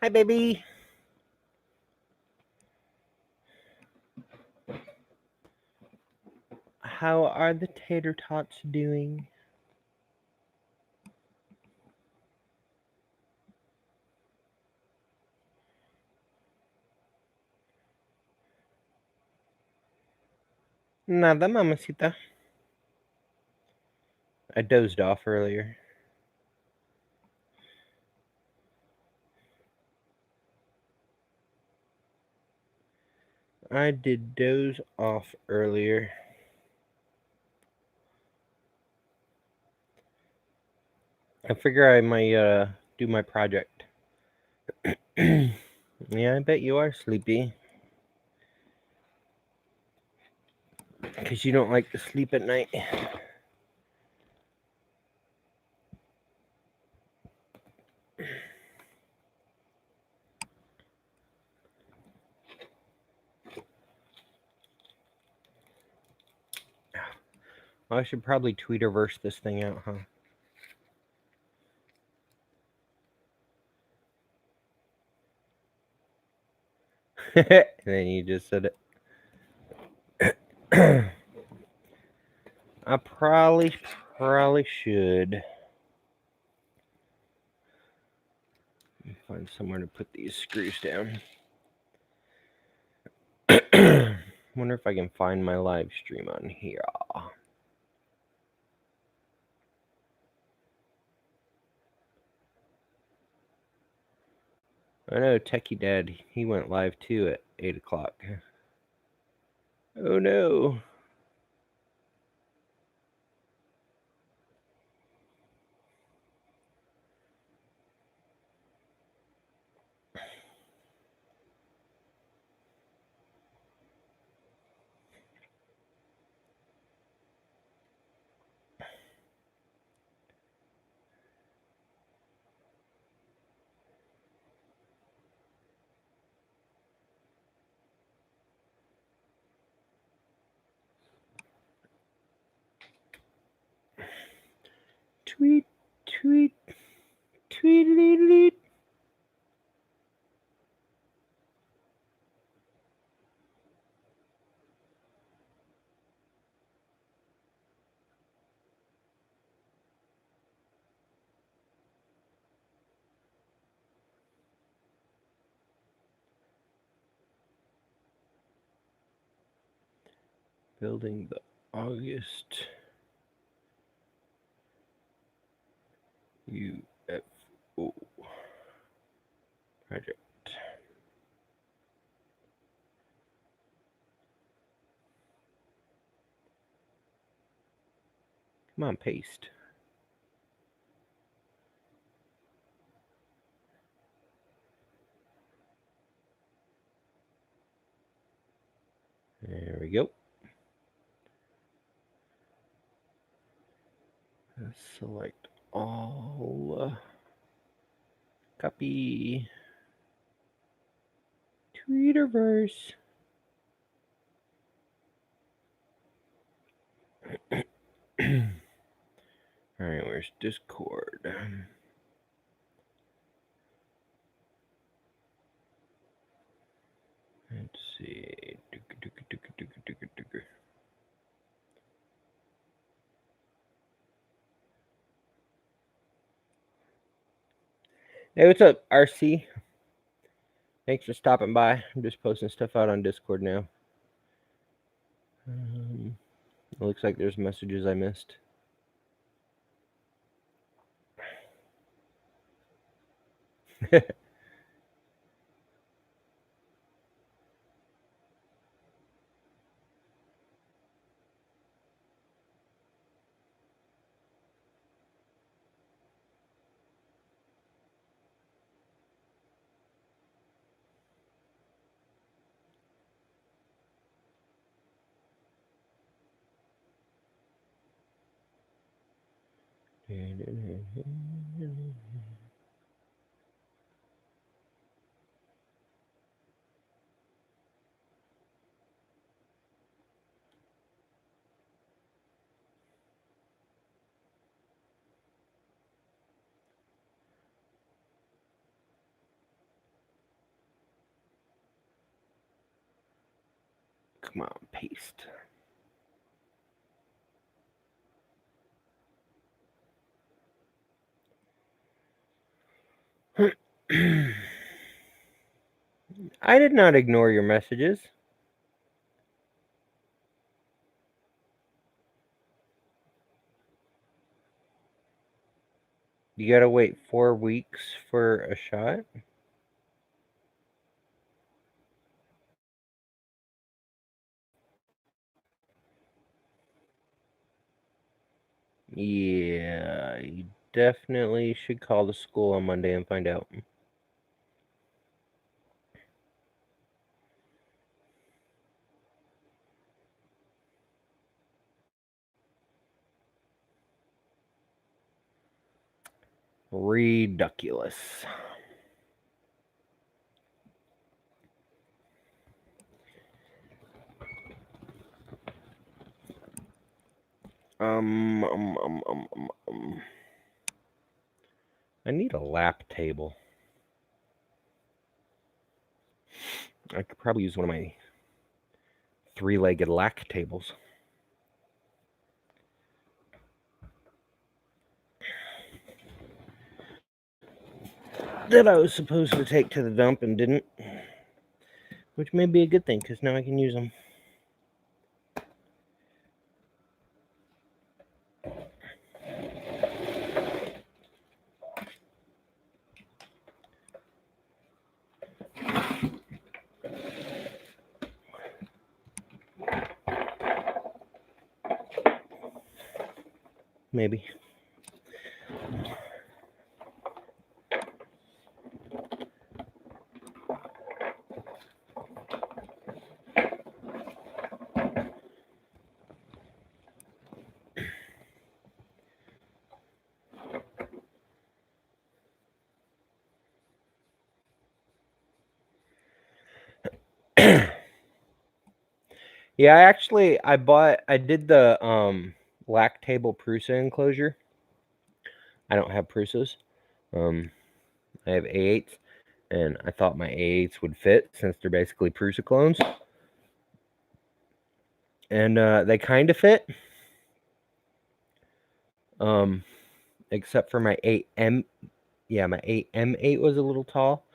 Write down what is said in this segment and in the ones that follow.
Hi, baby. How are the tater tots doing? Nada, mamacita. I dozed off earlier. I did doze off earlier. I figure I might do my project. Yeah, I bet you are sleepy. Because you don't like to sleep at night. Well, I should probably Tweeterverse this thing out, huh? And then you just said it. I probably should. Find somewhere to put these screws down. Wonder if I can find my live stream on here. I know Techie Dad, he went live too at 8 o'clock. Oh no. Tweet, tweet, tweet. Building the August UFO project. Come on, paste. There we go. Select all. Copy. Tweeterverse. Alright, where's Discord? Let's see. Hey, what's up, RC? Thanks for stopping by. I'm just posting stuff out on Discord now. It looks like there's messages I missed. Come on, paste. I did not ignore your messages. You gotta wait 4 weeks for a shot? Yeah, you definitely should call the school on Monday and find out. Ridiculous. I need a lap table. I could probably use one of my 3-legged lack tables. That I was supposed to take to the dump and didn't. Which may be a good thing, because now I can use them. Maybe. Yeah, I did the lack table Prusa enclosure. I don't have Prusas. I have A8s, and I thought my A8s would fit since they're basically Prusa clones. And they kind of fit. Except for my 8M. Yeah, my 8M8 was a little tall.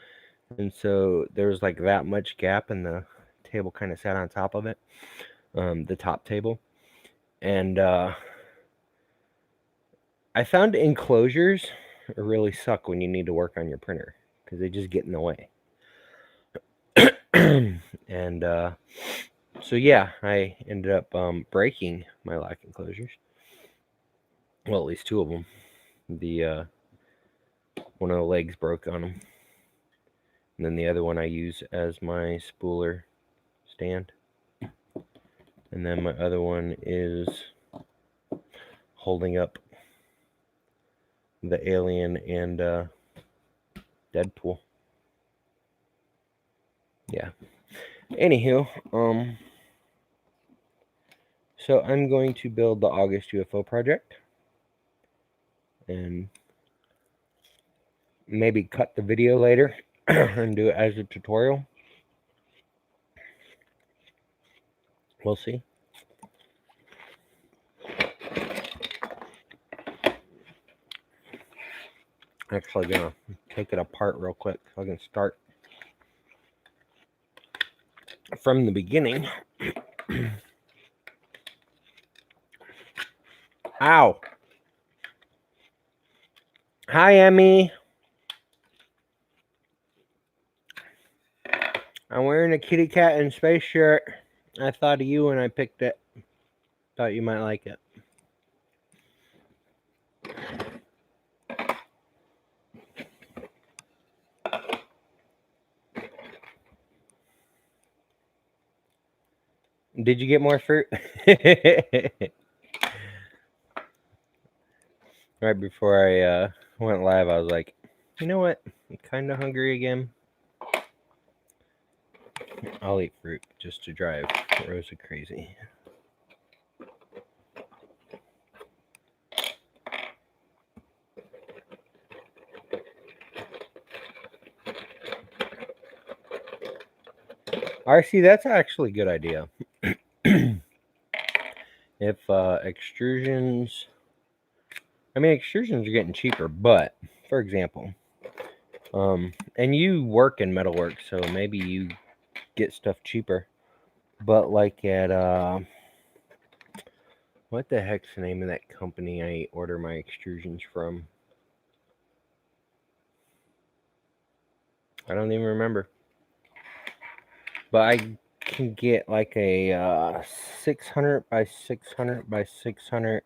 And so there was like that much gap, and the table kind of sat on top of it. The top table. And I found enclosures really suck when you need to work on your printer because they just get in the way. And so yeah, I ended up breaking my lack enclosures. Well, at least 2 of them. The one of the legs broke on them, and then the other one I use as my spooler stand. And then my other one is holding up the Alien and Deadpool. Yeah. Anywho, so I'm going to build the August UFO project and maybe cut the video later and do it as a tutorial. We'll see. Actually gonna take it apart real quick so I can start from the beginning. Ow. Hi, Emmy. I'm wearing a kitty cat and space shirt. I thought of you when I picked it. Thought you might like it. Did you get more fruit? Right before I went live, I was like, you know what? I'm kind of hungry again. I'll eat fruit just to drive Rosa crazy. RC, that's actually a good idea. if extrusions, I mean, extrusions are getting cheaper, but for example, and you work in metalwork, so maybe you get stuff cheaper. But like at what the heck's the name of that company I order my extrusions from? I don't even remember. But I can get like a 600 by 600 by 600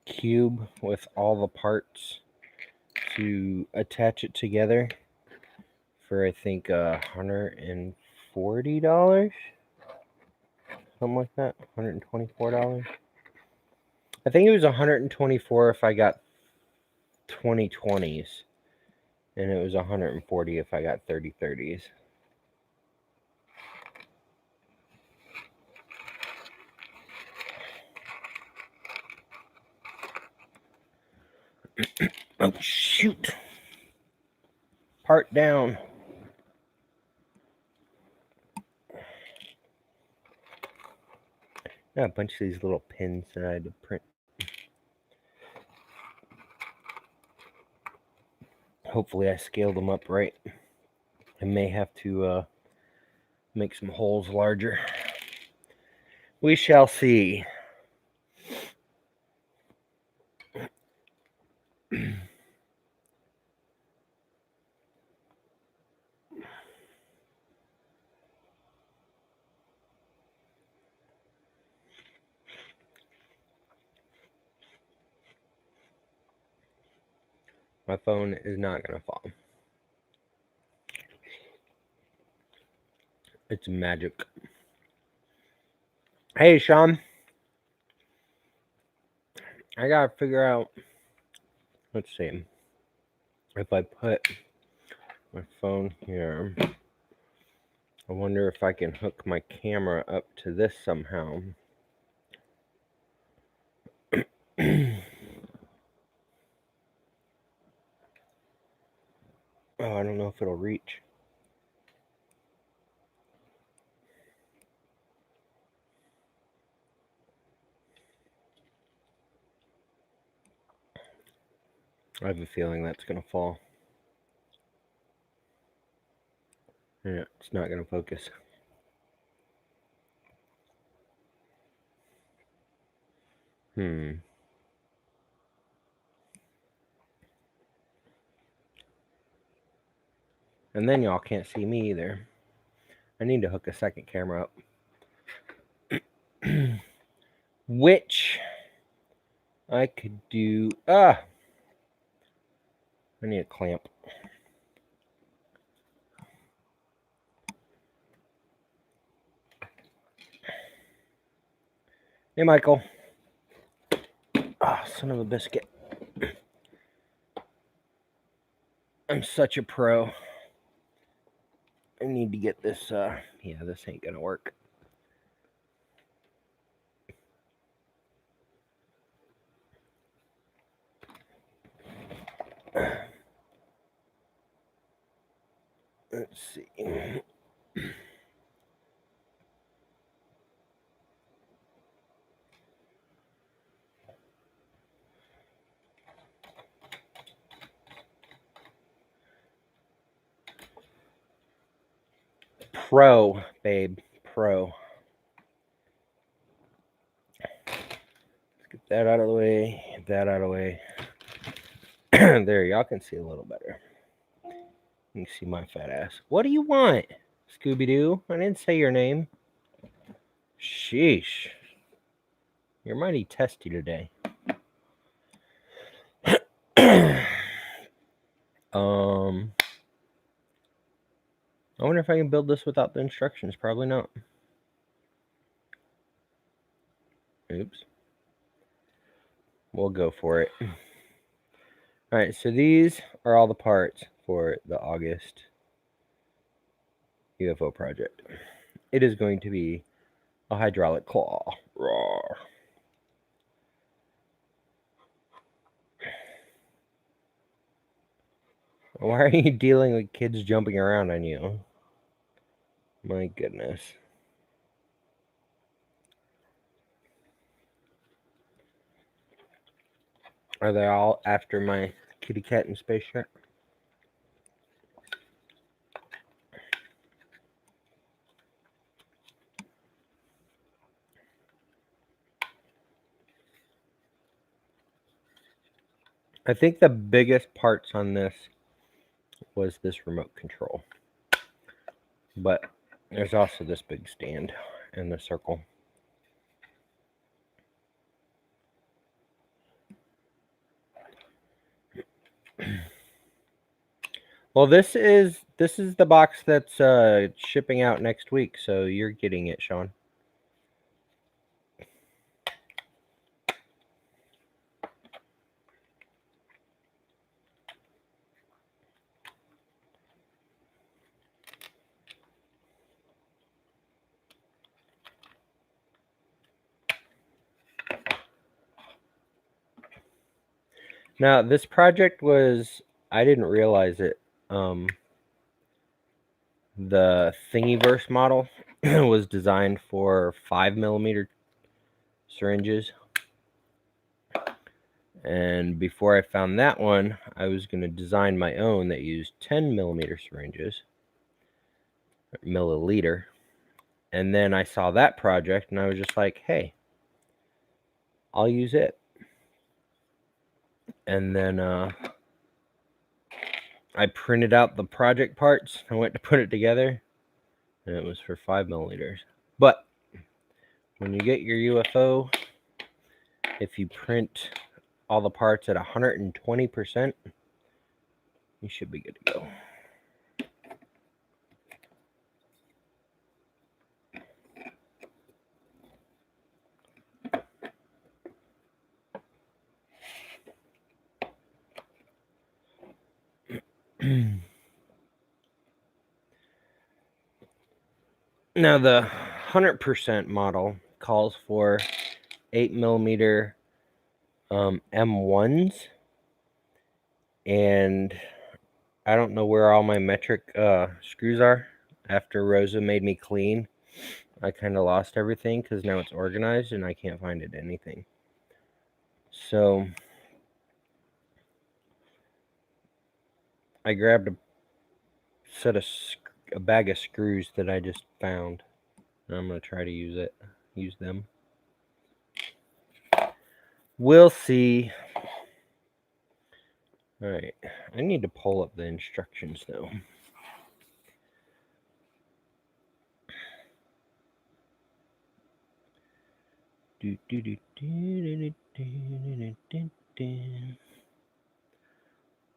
cube with all the parts to attach it together for I think $140, something like that, $124. I think it was 124 if I got 2020s, and it was 140 if I got 3030s. Oh shoot! Part down. Got a bunch of these little pins that I had to print. Hopefully I scaled them up right. I may have to make some holes larger. We shall see. My phone is not going to fall. It's magic. Hey, Sean. I got to figure out. Let's see. If I put my phone here, I wonder if I can hook my camera up to this somehow. Oh, I don't know if it'll reach. I have a feeling that's going to fall. Yeah, it's not going to focus. And then y'all can't see me either. I need to hook a second camera up. Which I could do. I need a clamp. Hey, Michael. Son of a biscuit. I'm such a pro. I need to get this. Yeah, this ain't gonna work. Let's see. Pro, babe. Pro. Let's get that out of the way. Get that out of the way. There, y'all can see a little better. You can see my fat ass. What do you want, Scooby-Doo? I didn't say your name. Sheesh. You're mighty testy today. I wonder if I can build this without the instructions. Probably not. Oops. We'll go for it. All right, so these are all the parts for the August UFO project. It is going to be a hydraulic claw. Roar. Why are you dealing with kids jumping around on you? My goodness. Are they all after my kitty cat and space shark? I think the biggest parts on this was this remote control. But there's also this big stand and the circle. Well, this is the box that's shipping out next week, so you're getting it, Sean. Now, this project was, I didn't realize it. The Thingiverse model was designed for 5mm syringes. And before I found that one, I was going to design my own that used 10mm syringes, milliliter. And then I saw that project and I was just like, hey, I'll use it. And then I printed out the project parts. I went to put it together and it was for 5mm. But when you get your UFO, if you print all the parts at 120%, you should be good to go. Now the 100% model calls for 8mm M1s, and I don't know where all my metric screws are. After Rosa made me clean, I kind of lost everything because now it's organized and I can't find it anything. So I grabbed a bag of screws that I just found, and I'm gonna try to use them. We'll see. All right, I need to pull up the instructions though.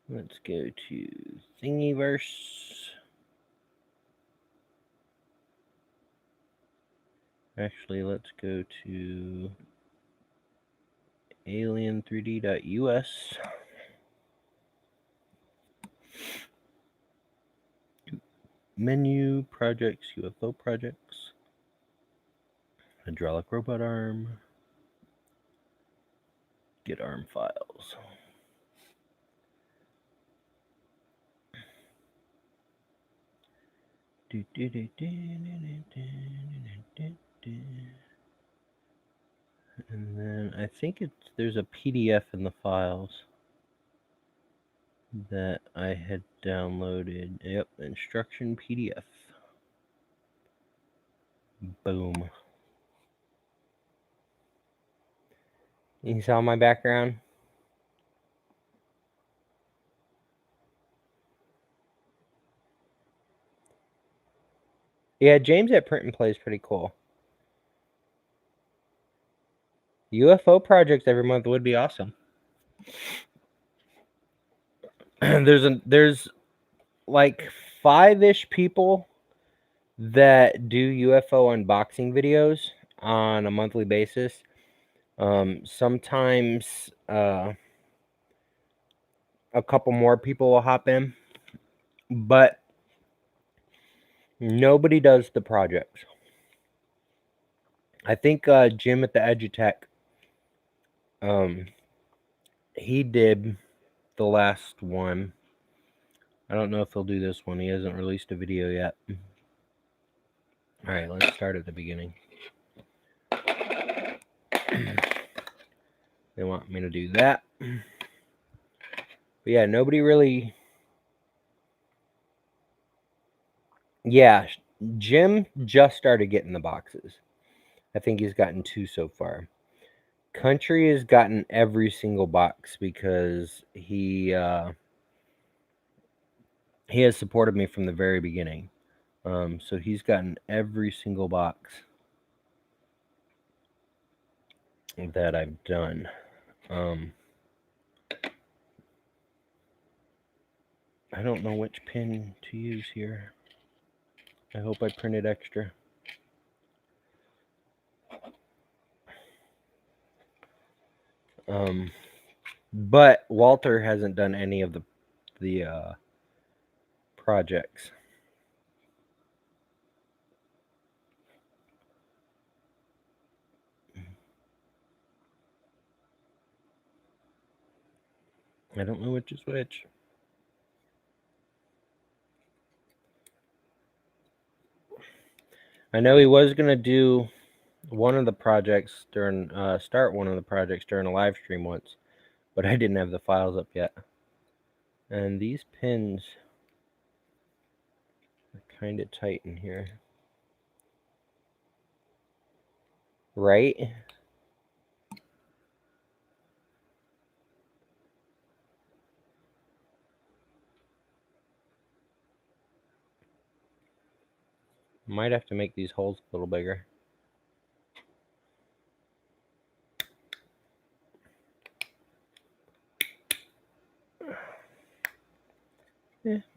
Let's go to Thingiverse. Actually, let's go to alien3d.us. Menu, projects, UFO projects, hydraulic robot arm, get arm files. And then I think there's a PDF in the files that I had downloaded. Yep, instruction PDF. Boom. You saw my background? Yeah, James at Print and Play is pretty cool. UFO projects every month would be awesome. There's like 5-ish people that do UFO unboxing videos on a monthly basis. Sometimes a couple more people will hop in, but nobody does the projects. I think Jim at the Edutech, he did the last one. I don't know if he'll do this one. He hasn't released a video yet. All right, let's start at the beginning. They want me to do that. But yeah, nobody really... Yeah, Jim just started getting the boxes. I think he's gotten 2 so far. Country has gotten every single box because he has supported me from the very beginning. So he's gotten every single box that I've done. I don't know which pin to use here. I hope I printed extra. But Walter hasn't done any of the projects. I don't know which is which. I know he was gonna do one of the projects during start one of the projects during a live stream once, but I didn't have the files up yet. And these pins are kind of tight in here, right? Might have to make these holes a little bigger.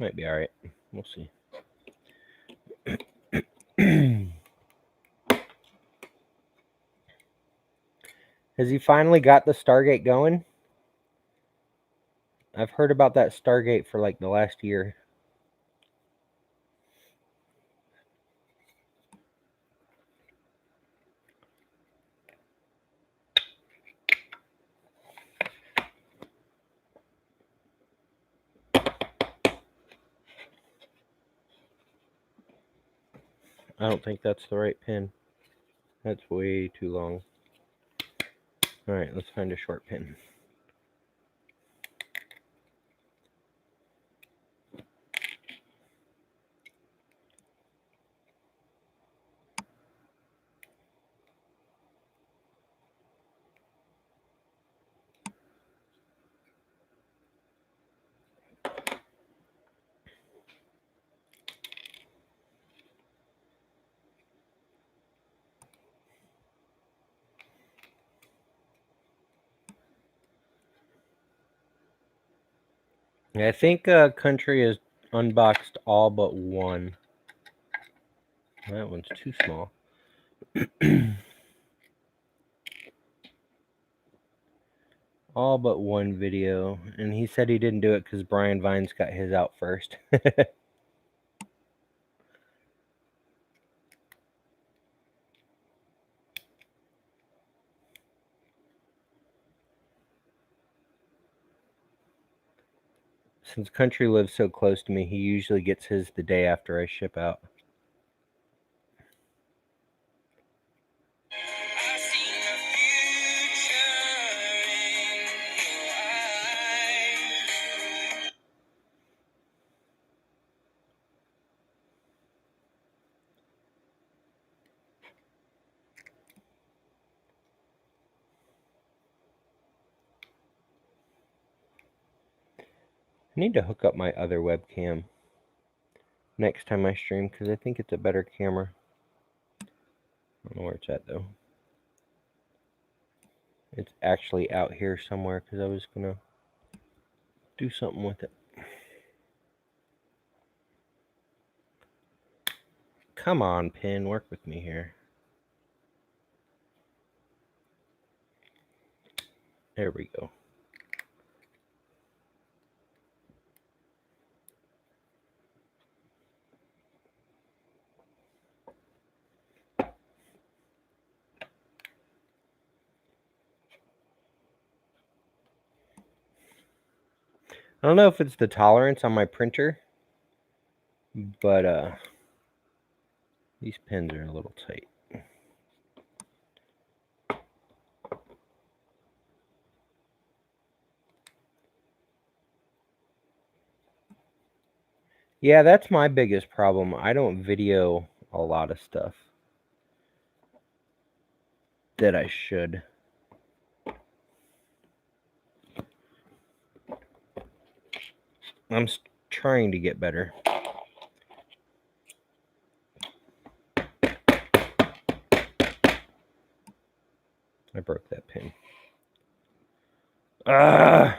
Might be alright. We'll see. Has he finally got the Stargate going? I've heard about that Stargate for like the last year. I don't think that's the right pin. That's way too long. Alright, let's find a short pin. I think Country has unboxed all but one. That one's too small. All but one video. And he said he didn't do it because Brian Vines got his out first. Since Country lives so close to me, he usually gets his the day after I ship out. I need to hook up my other webcam next time I stream because I think it's a better camera. I don't know where it's at though. It's actually out here somewhere because I was gonna do something with it. Come on, pin, work with me here. There we go. I don't know if it's the tolerance on my printer, but these pins are a little tight. Yeah, that's my biggest problem. I don't video a lot of stuff that I should. I'm trying to get better. I broke that pin. Ah!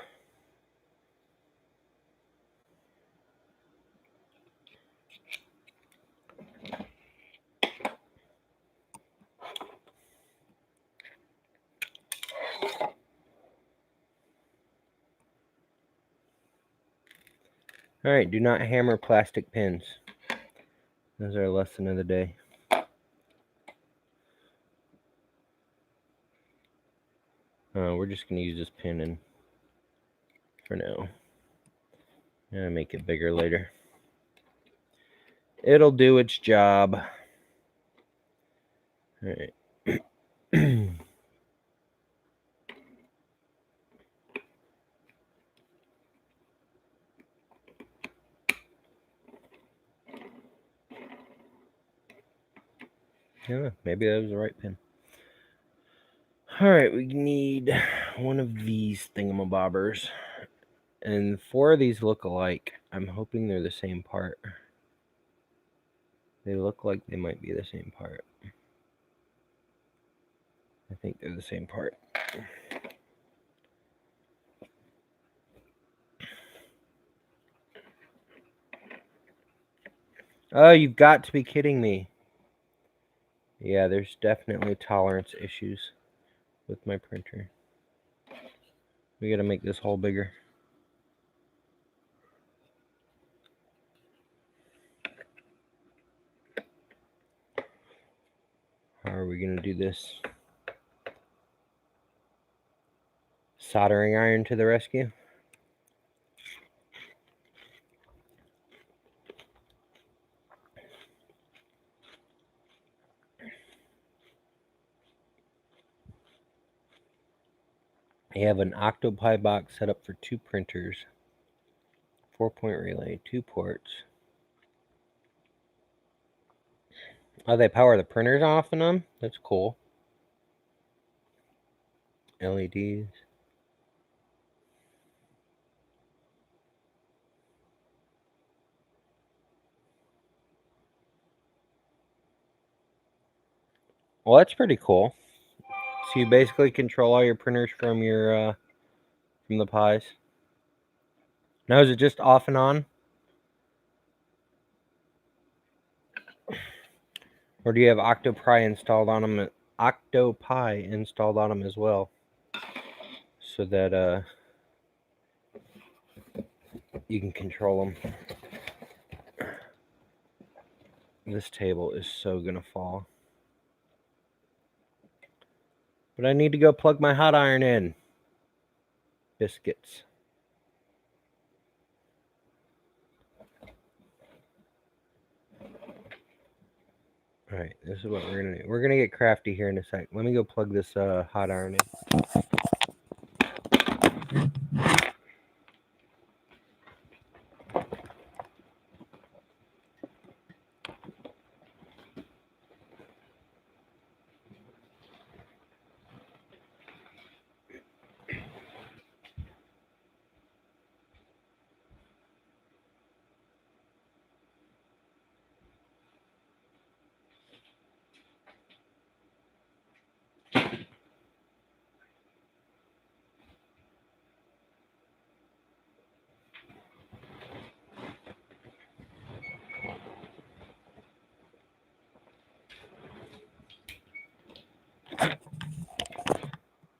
All right, do not hammer plastic pins. That's our lesson of the day. We're just going to use this pin in for now. And make it bigger later. It'll do its job. All right. Yeah, maybe that was the right pin. All right, we need one of these thingamabobbers. And 4 of these look alike. I'm hoping they're the same part. They look like they might be the same part. I think they're the same part. Oh, you've got to be kidding me. Yeah, there's definitely tolerance issues with my printer. We gotta make this hole bigger. How are we gonna do this? Soldering iron to the rescue. I have an Octopi box set up for 2 printers. 4-point relay, 2 ports. Oh, they power the printers off in them? That's cool. LEDs. Well, that's pretty cool. So you basically control all your printers from your from the Pis. Now is it just off and on? Or do you have Octopi installed on them as well? So that you can control them. This table is so gonna fall. But I need to go plug my hot iron in. Biscuits. Alright, this is what we're gonna do. We're gonna get crafty here in a sec. Let me go plug this hot iron in.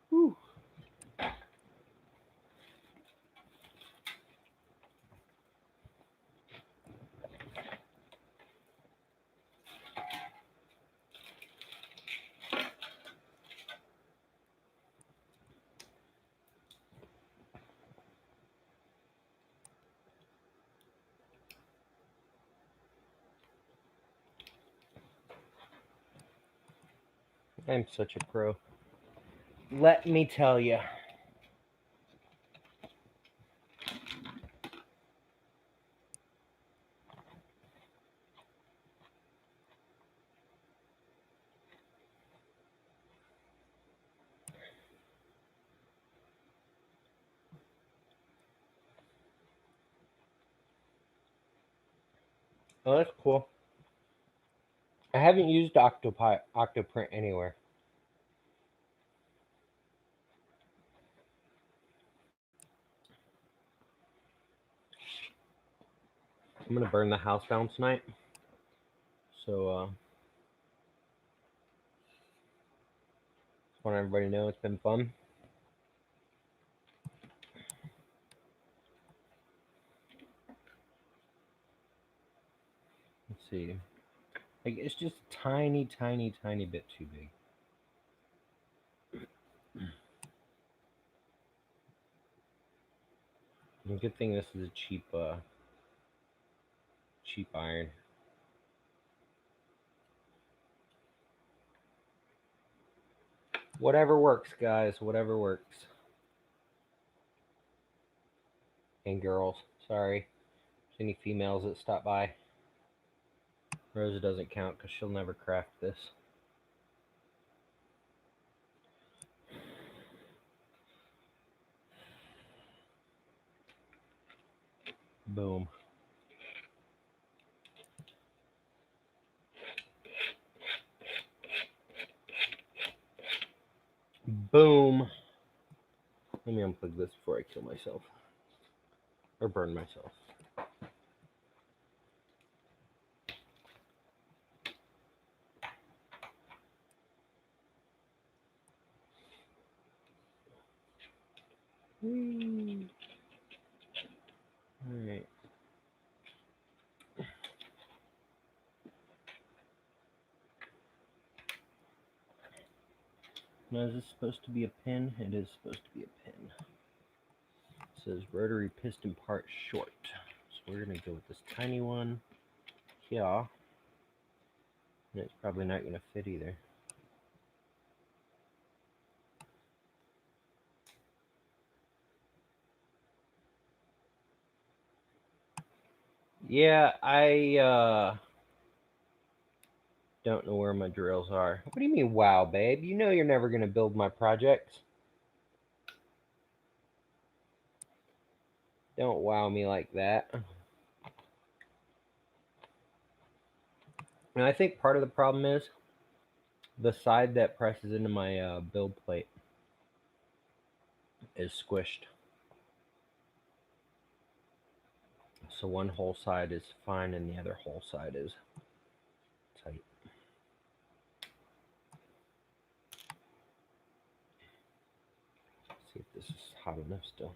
Whew. I'm such a pro. Let me tell you. Oh, that's cool. I haven't used Octoprint anywhere. I'm gonna burn the house down tonight. So just want everybody to know it's been fun. Let's see. Like it's just tiny, tiny, tiny bit too big. And good thing this is a cheap iron. Whatever works, guys. Whatever works. And girls, sorry. Any females that stop by. Rosa doesn't count because she'll never craft this. Boom. Boom. Let me unplug this before I kill myself. Or burn myself. Alright. Now, is this supposed to be a pin? It is supposed to be a pin. It says rotary piston part short. So we're going to go with this tiny one here. And it's probably not going to fit either. Yeah, I don't know where my drills are. What do you mean, wow, babe? You know you're never going to build my projects. Don't wow me like that. And I think part of the problem is the side that presses into my build plate is squished. So one whole side is fine and the other whole side is tight. Let's see if this is hot enough still.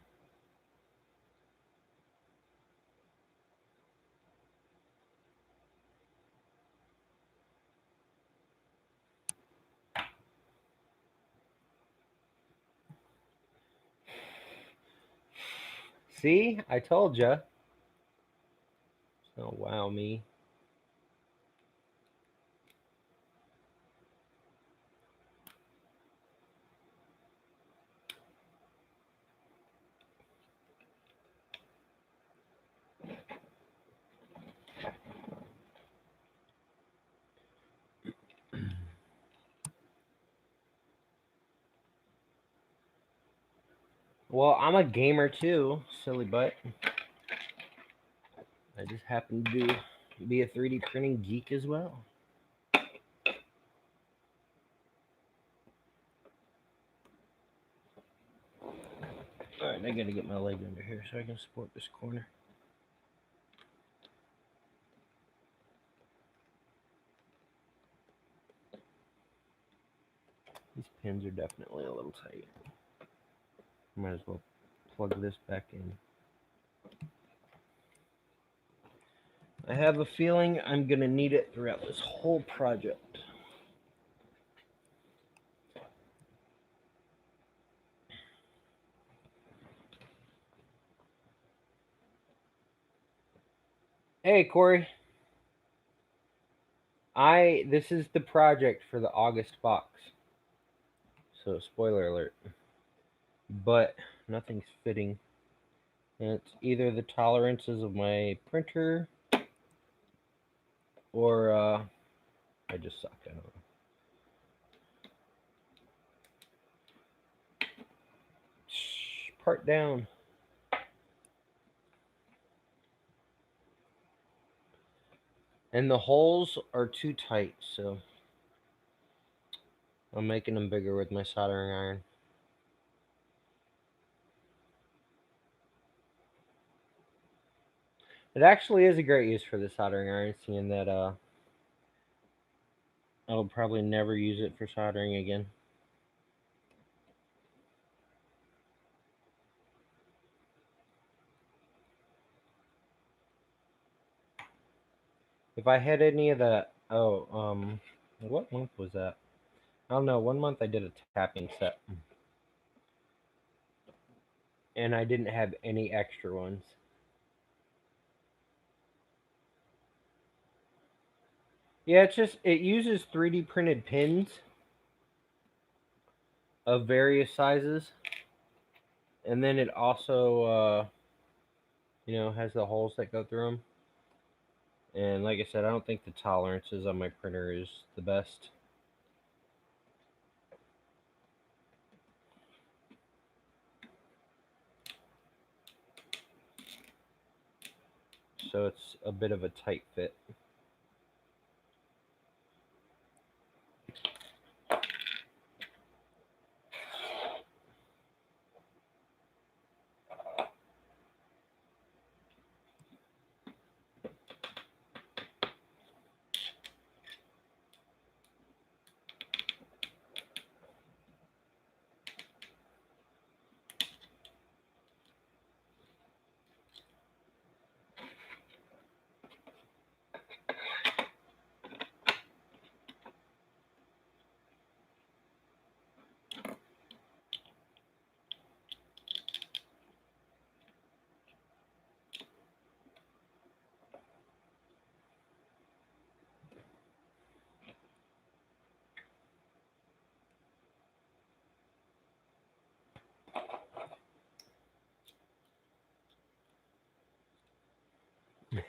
See? I told ya. Oh, wow me. Well, I'm a gamer too, silly butt. I just happen to be a 3D printing geek as well. Alright, I gotta get my leg under here so I can support this corner. These pins are definitely a little tight. Might as well plug this back in. I have a feeling I'm gonna need it throughout this whole project. Hey, Corey. This is the project for the August box. So, spoiler alert. But nothing's fitting. And it's either the tolerances of my printer or I just suck. I don't know. Part down. And the holes are too tight, so I'm making them bigger with my soldering iron. It actually is a great use for the soldering iron, seeing that I'll probably never use it for soldering again. If I had any of the what month was that? I don't know. One month I did a tapping set, and I didn't have any extra ones. Yeah, it uses 3D printed pins of various sizes, and then it also has the holes that go through them. And like I said, I don't think the tolerances on my printer is the best. So it's a bit of a tight fit.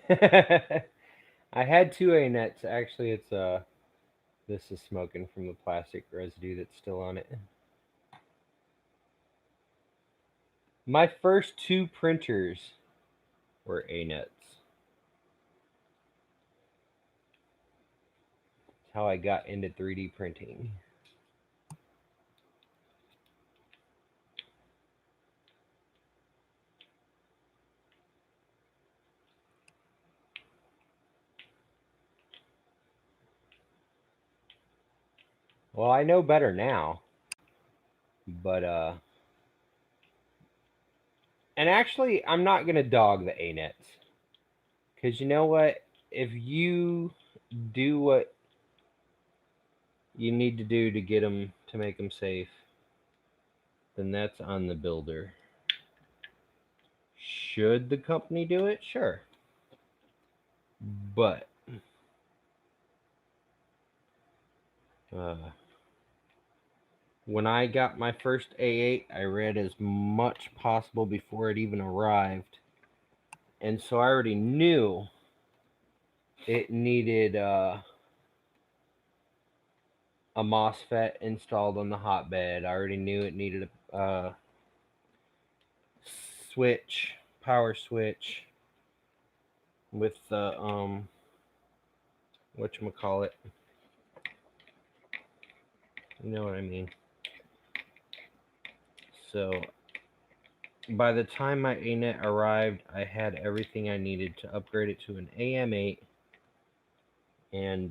I had two A nets. Actually, it's this is smoking from the plastic residue that's still on it. My first two printers were A nets. That's how I got into 3D printing. Well, I know better now, but and actually, I'm not gonna dog the A nets, because you know what? If you do what you need to do to get them to make them safe, then that's on the builder. Should the company do it? Sure. But uh, when I got my first A8, I read as much possible before it even arrived. And so I already knew it needed a MOSFET installed on the hotbed. I already knew it needed a switch, power switch with the whatchamacallit. You know what I mean. So by the time my ANET arrived, I had everything I needed to upgrade it to an AM8, and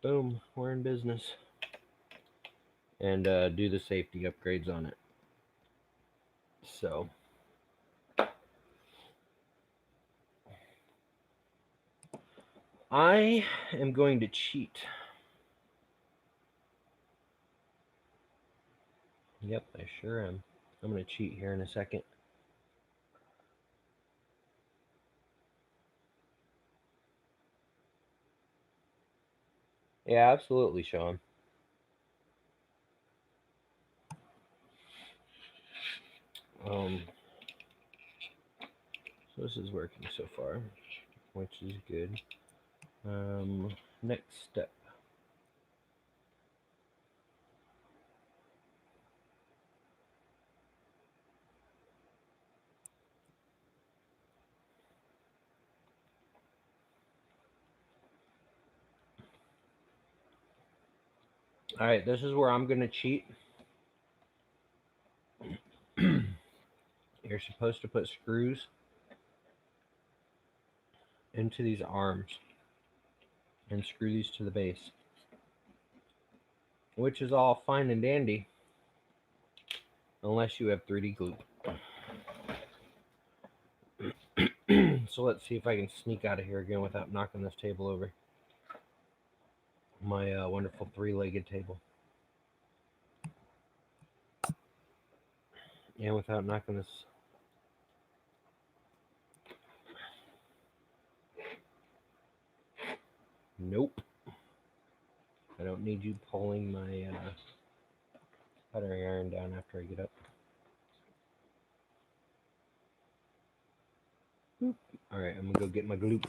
boom, we're in business. And do the safety upgrades on it. So I am going to cheat. Yep, I sure am. I'm going to cheat here in a second. Yeah, absolutely, Sean. So this is working so far, which is good. Next step. Alright, this is where I'm going to cheat. You're supposed to put screws into these arms and screw these to the base, which is all fine and dandy unless you have 3D glue. So let's see if I can sneak out of here again without knocking this table over. My wonderful 3-legged table. And without knocking this. Nope. I don't need you pulling my puttering iron down after I get up. Alright, I'm gonna go get my glue.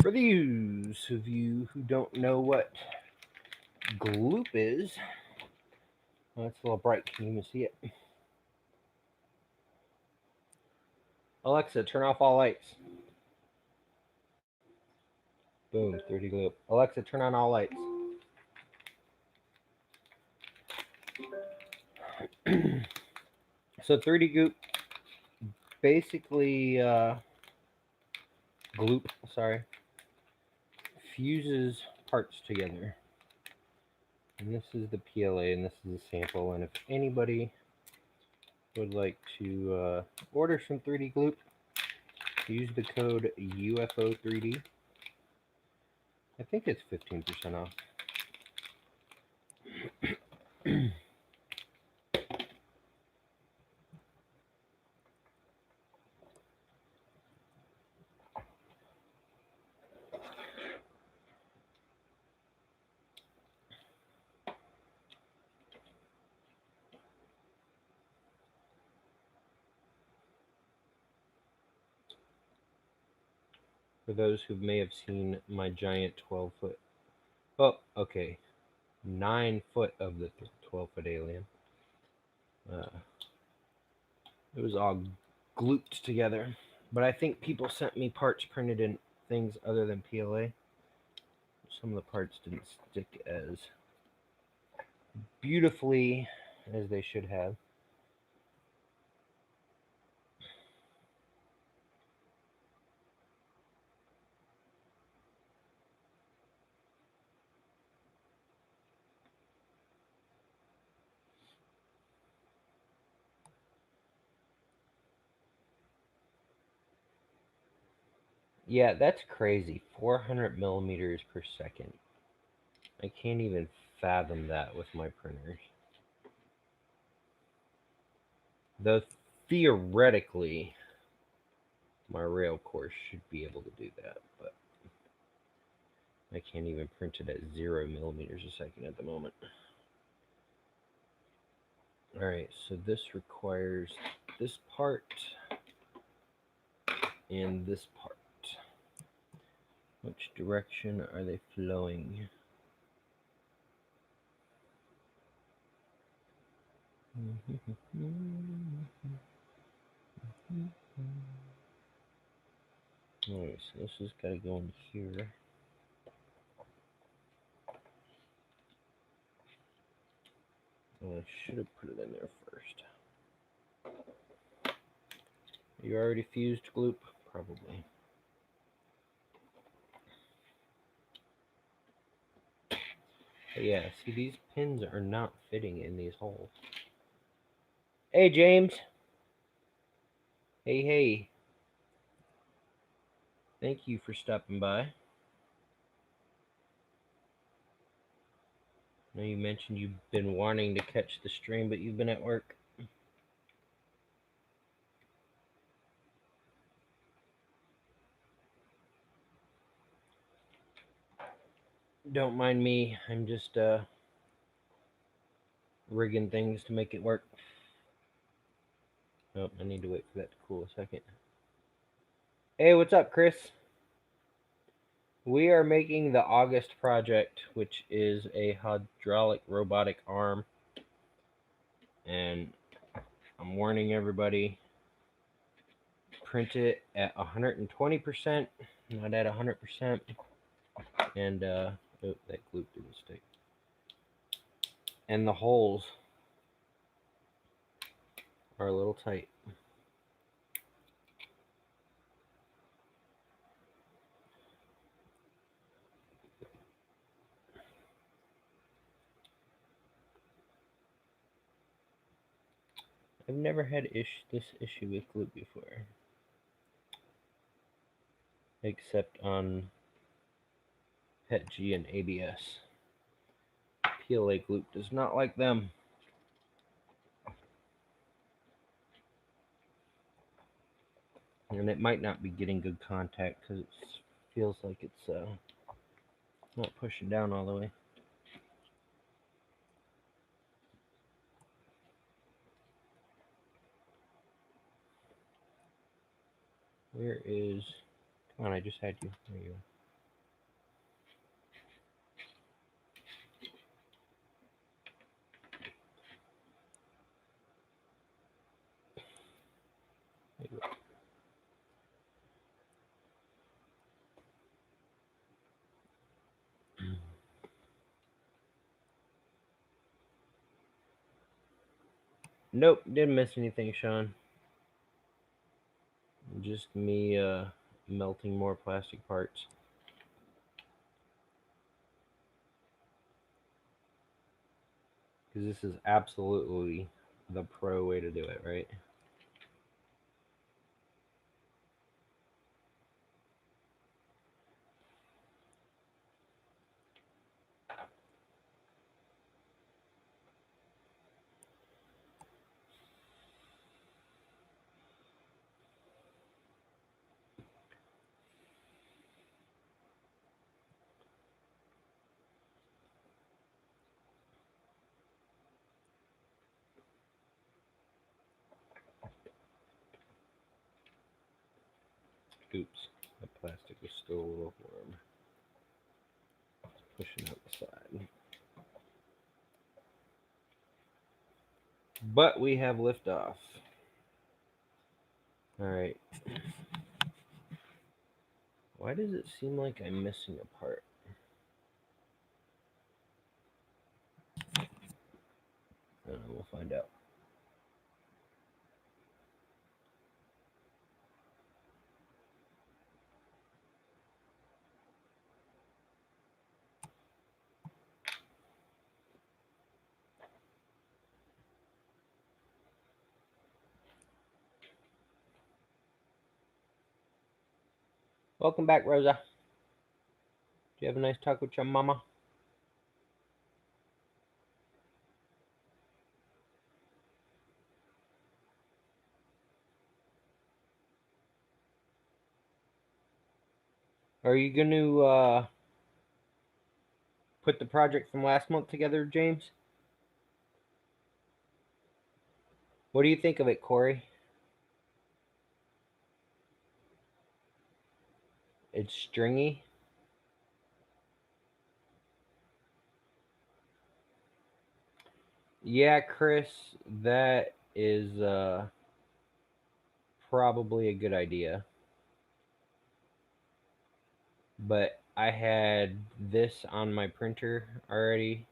For those of you who don't know what gloop is, well, it's a little bright. Can you even see it? Alexa, turn off all lights. Boom, 3D gloop. Alexa, turn on all lights. So 3D gloop basically gloop, sorry, fuses parts together. And this is the PLA, and this is a sample. And if anybody would like to order some 3D gloop, use the code UFO3D. I think it's 15% off. For those who may have seen my giant 12-foot, oh, okay, 9 foot of the 12-foot alien. It was all glooped together, but I think people sent me parts printed in things other than PLA. Some of the parts didn't stick as beautifully as they should have. Yeah, that's crazy. 400 millimeters per second. I can't even fathom that with my printers. Though theoretically, my rail course should be able to do that, but I can't even print it at 0 millimeters a second at the moment. Alright, so this requires this part and this part. Which direction are they flowing? Alright, so this has got to go in here. I should have put it in there first. You already fused gloop? Probably. But yeah, see, these pins are not fitting in these holes. Hey, James. Hey, hey. Thank you for stopping by. I know you mentioned you've been wanting to catch the stream, but you've been at work. Don't mind me. I'm just rigging things to make it work. Oh, I need to wait for that to cool a second. Hey, what's up, Chris? We are making the August project, which is a hydraulic robotic arm. And I'm warning everybody, print it at 120%, not at 100%. And, oh, that glue didn't stick. And the holes are a little tight. I've never had this issue with glue before, except on PETG and ABS. PLA glue does not like them. And it might not be getting good contact because it feels like it's not pushing down all the way. Where is... Come on, I just had you. There you go. There you go. Nope, didn't miss anything, Sean. Just me melting more plastic parts. Because this is absolutely the pro way to do it, right? Oops, the plastic was still a little warm. It's pushing out the side. But we have liftoff. Alright. Why does it seem like I'm missing a part? I don't know, we'll find out. Welcome back, Rosa. Did you have a nice talk with your mama? Are you going to put the project from last month together, James? What do you think of it, Corey? It's stringy. Yeah, Chris, that is probably a good idea. But I had this on my printer already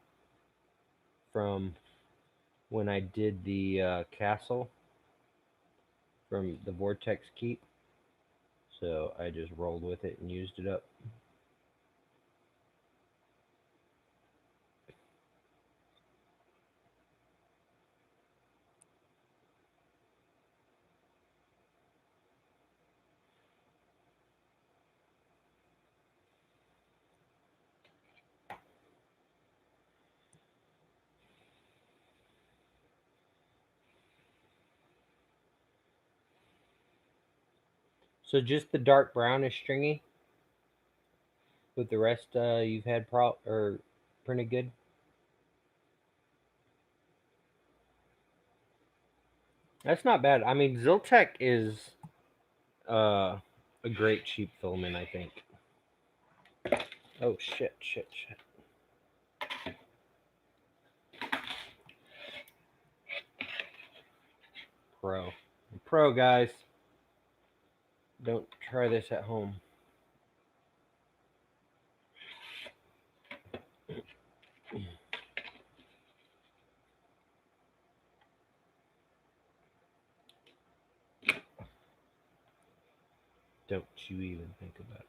from when I did the castle from the Vortex Keep. So I just rolled with it and used it up. So just the dark brown is stringy? But the rest, you've had or printed good. That's not bad. I mean, Ziltech is uh, a great cheap filament, I think. Oh shit, shit, shit. Pro. Pro, guys. Don't try this at home. Don't you even think about it.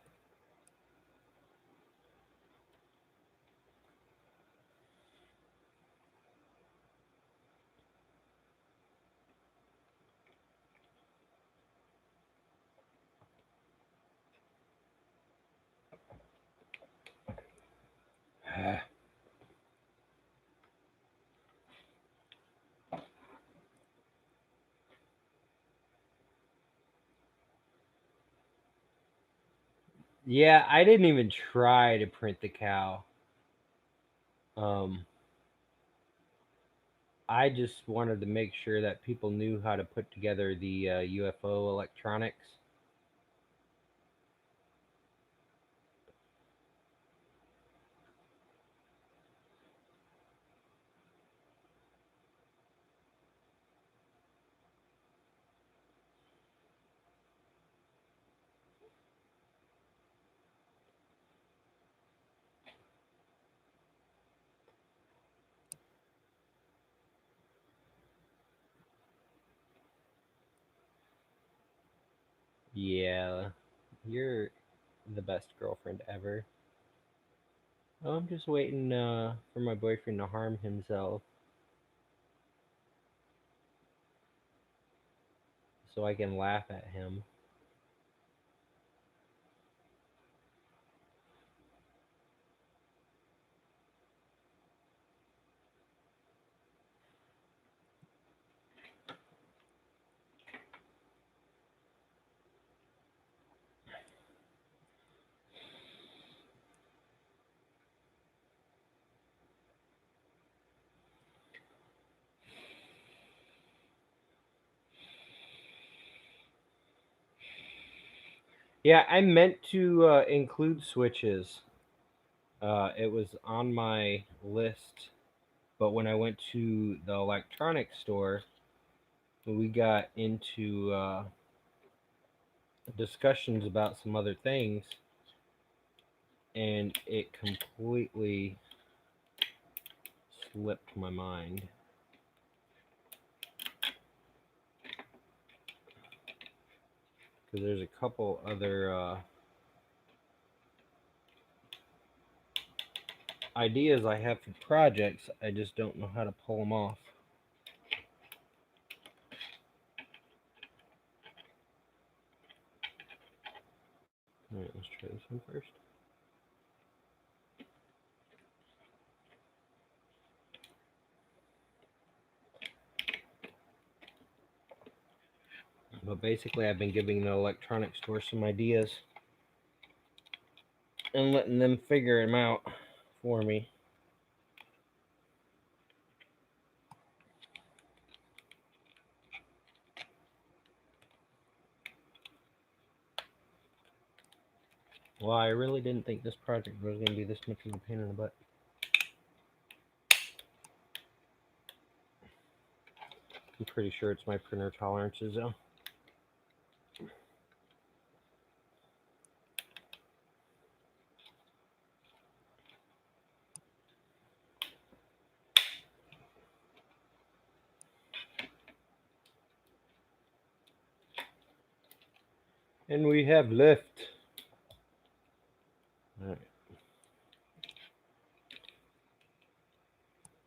Yeah, I didn't even try to print the cow. Um, I just wanted to make sure that people knew how to put together the UFO electronics. Yeah, you're the best girlfriend ever. Oh, I'm just waiting for my boyfriend to harm himself so I can laugh at him. Yeah, I meant to include switches. It was on my list, but when I went to the electronics store, we got into discussions about some other things, and it completely slipped my mind. Because there's a couple other ideas I have for projects, I just don't know how to pull them off. Alright, let's try this one first. But basically, I've been giving the electronics store some ideas and letting them figure them out for me. Well, I really didn't think this project was going to be this much of a pain in the butt. I'm pretty sure it's my printer tolerances, though. And we have lift. Alright.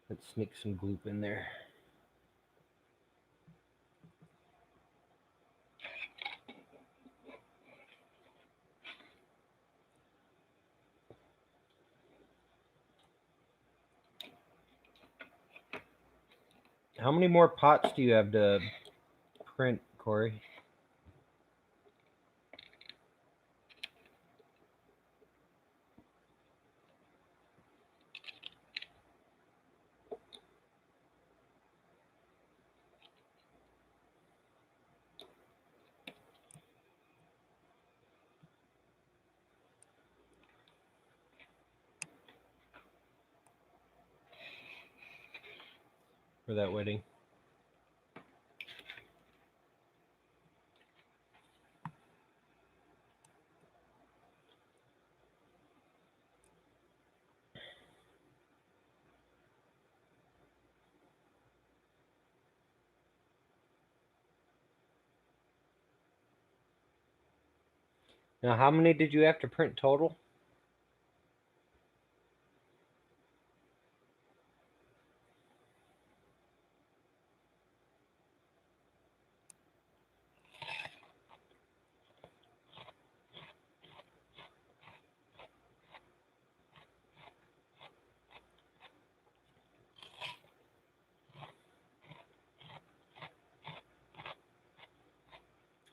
Let's sneak some gloop in there. How many more pots do you have to print, Corey? for that wedding. Now, how many did you have to print total?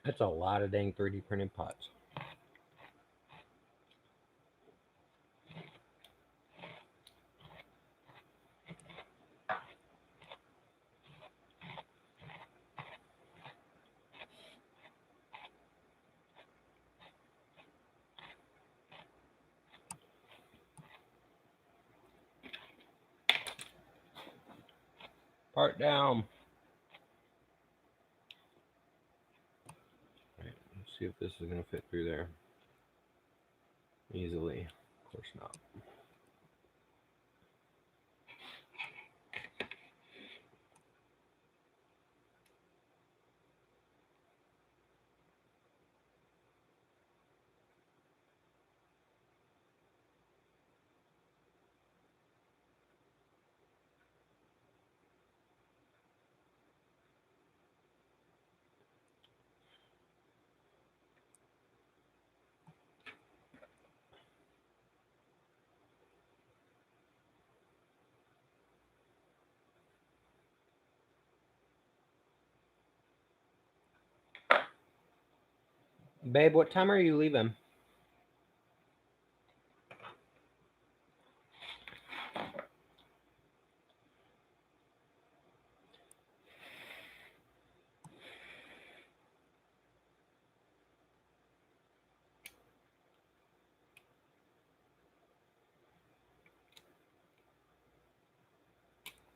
That's a lot of dang 3D printed pots. Part down. Right, let's see if this is going to fit through there easily. Of course not. Babe, what time are you leaving?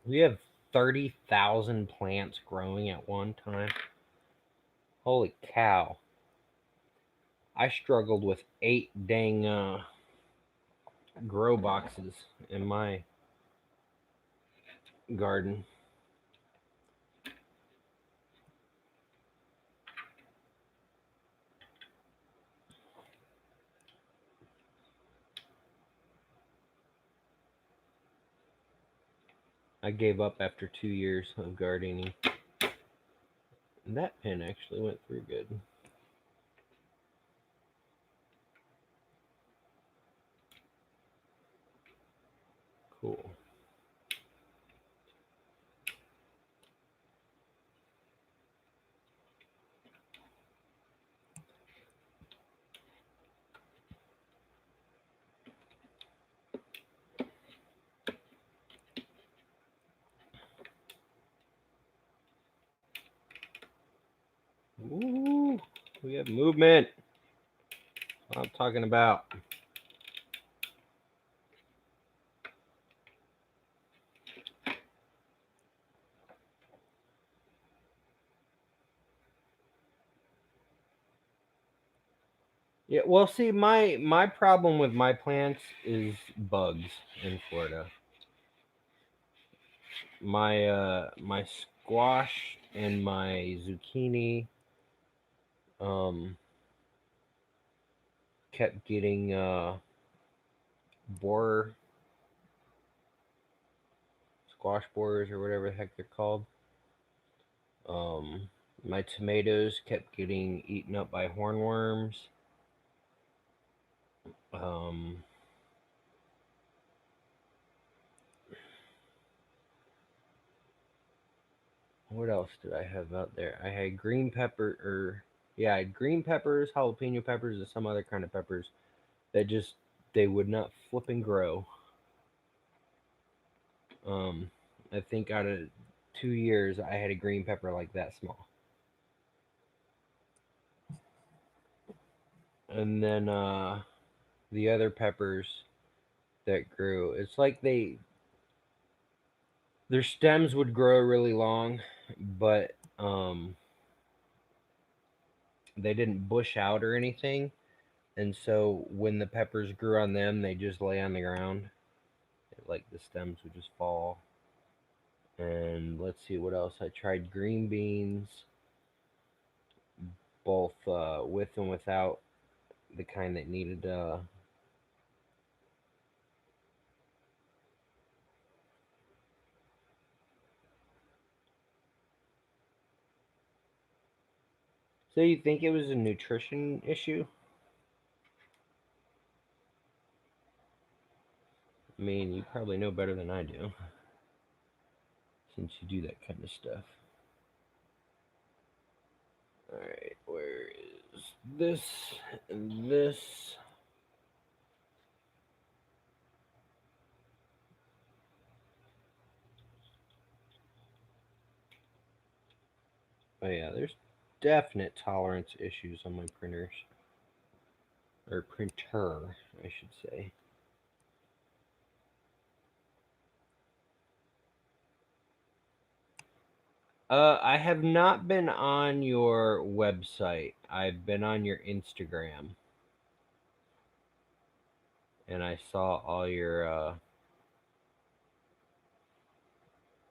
We have 30,000 plants growing at one time. Holy cow. I struggled with 8 dang grow boxes in my garden. I gave up after 2 years of gardening. And that pin actually went through good. Cool. Ooh, we have movement. That's what I'm talking about. Yeah, well, see, my problem with my plants is bugs in Florida. My squash and my zucchini um kept getting borer squash borers or whatever the heck they're called. Um, my tomatoes kept getting eaten up by hornworms. Um, what else did I have out there? I had green pepper, or yeah, I had green peppers, jalapeno peppers, and some other kind of peppers that just they would not flip and grow. Um, I think out of 2 years, I had a green pepper like that small, and then the other peppers that grew, it's like Their stems would grow really long, but they didn't bush out or anything. And so when the peppers grew on them, they just lay on the ground. Like the stems would just fall. And let's see what else. I tried green beans, both with and without the kind that needed. So you think it was a nutrition issue? I mean, you probably know better than I do, since you do that kind of stuff. Alright, where is this and this? Oh yeah, there's definite tolerance issues on my printers. Or printer, I should say. I have not been on your website. I've been on your Instagram, and I saw all your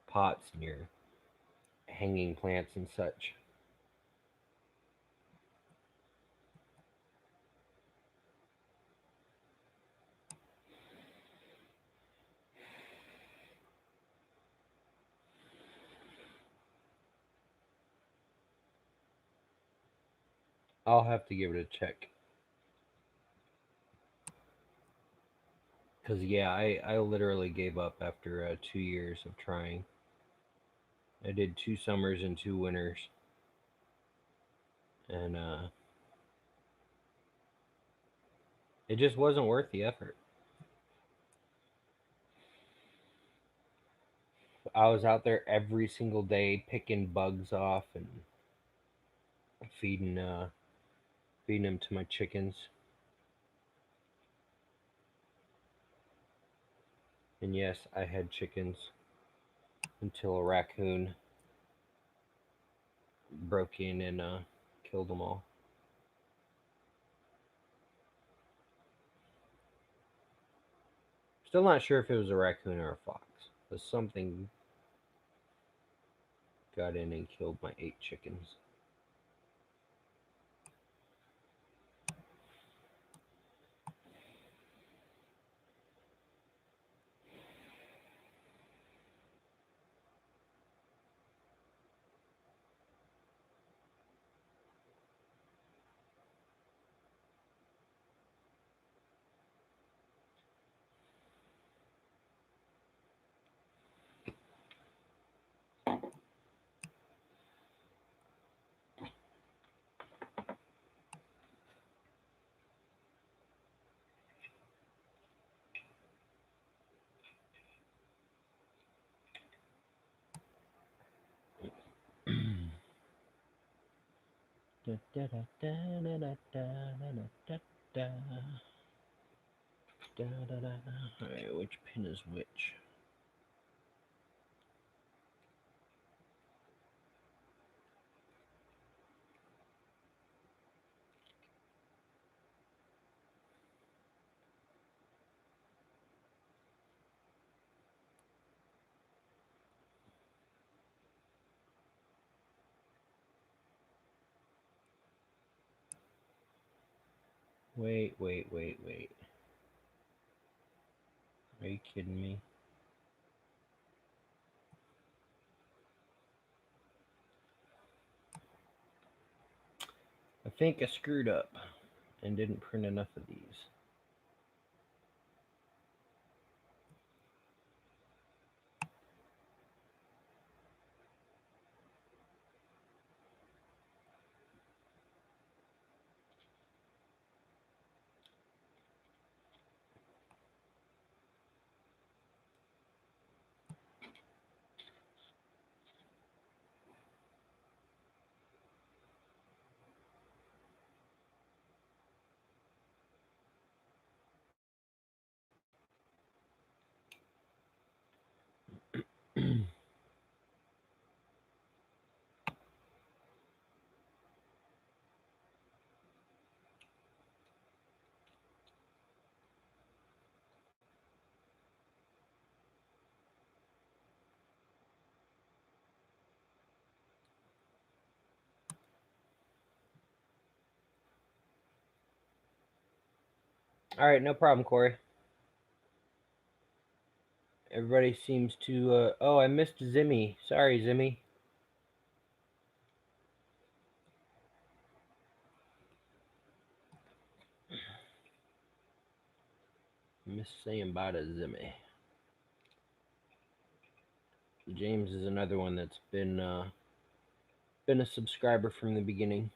pots and your hanging plants and such. I'll have to give it a check. Cause yeah, I literally gave up after 2 years of trying. I did 2 summers and 2 winters, and it just wasn't worth the effort. I was out there every single day picking bugs off and feeding feeding them to my chickens. And yes, I had chickens until a raccoon broke in and killed them all. Still not sure if it was a raccoon or a fox, but something got in and killed my 8 chickens. Alright, which pin is which? Wait. Are you kidding me? I think I screwed up and didn't print enough of these. All right, no problem, Corey. Everybody seems to. Oh, I missed Zimmy. Sorry, Zimmy. Miss saying bye to Zimmy. James is another one that's been a subscriber from the beginning.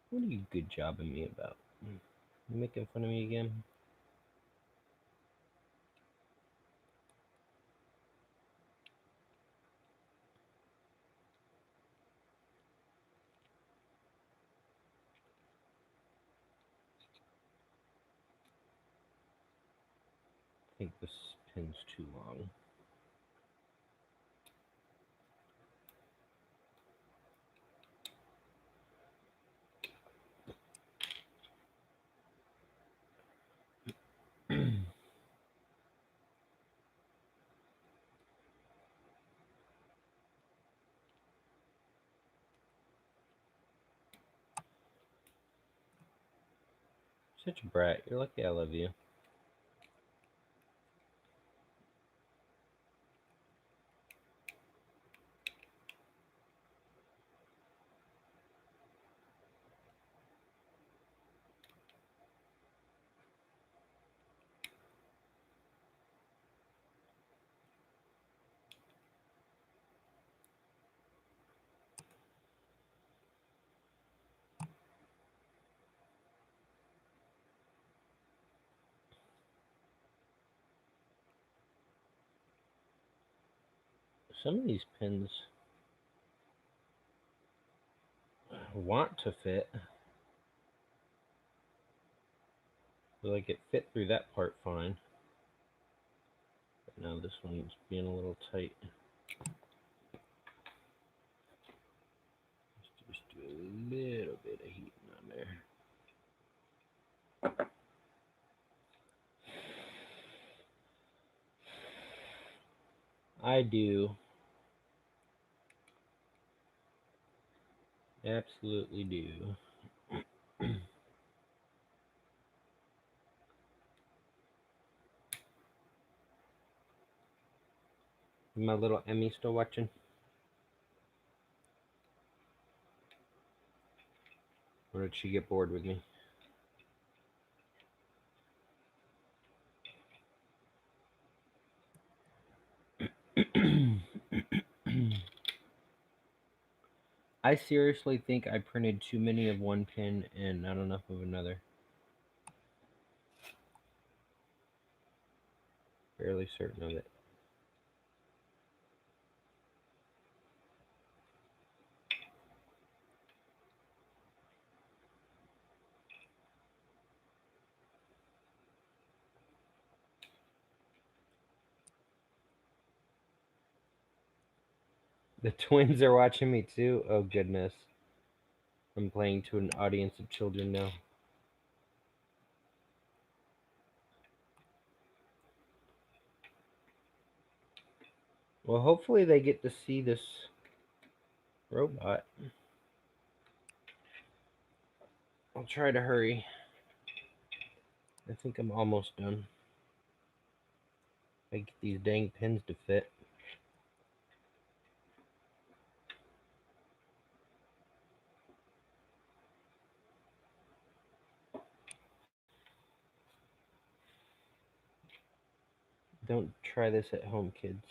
What are you good jobbing me about? You making fun of me again? I think this pin's too long. Such a brat. You're lucky I love you. Some of these pins want to fit. Like it fit through that part fine. But now this one's being a little tight. Just do a little bit of heat on there. I do. Absolutely do. My little Emmy still watching? Or did she get bored with me? I seriously think I printed too many of one pin and not enough of another. Fairly certain of it. The twins are watching me too? Oh goodness. I'm playing to an audience of children now. Well, hopefully they get to see this robot. I'll try to hurry. I think I'm almost done. I get these dang pins to fit. Don't try this at home, kids.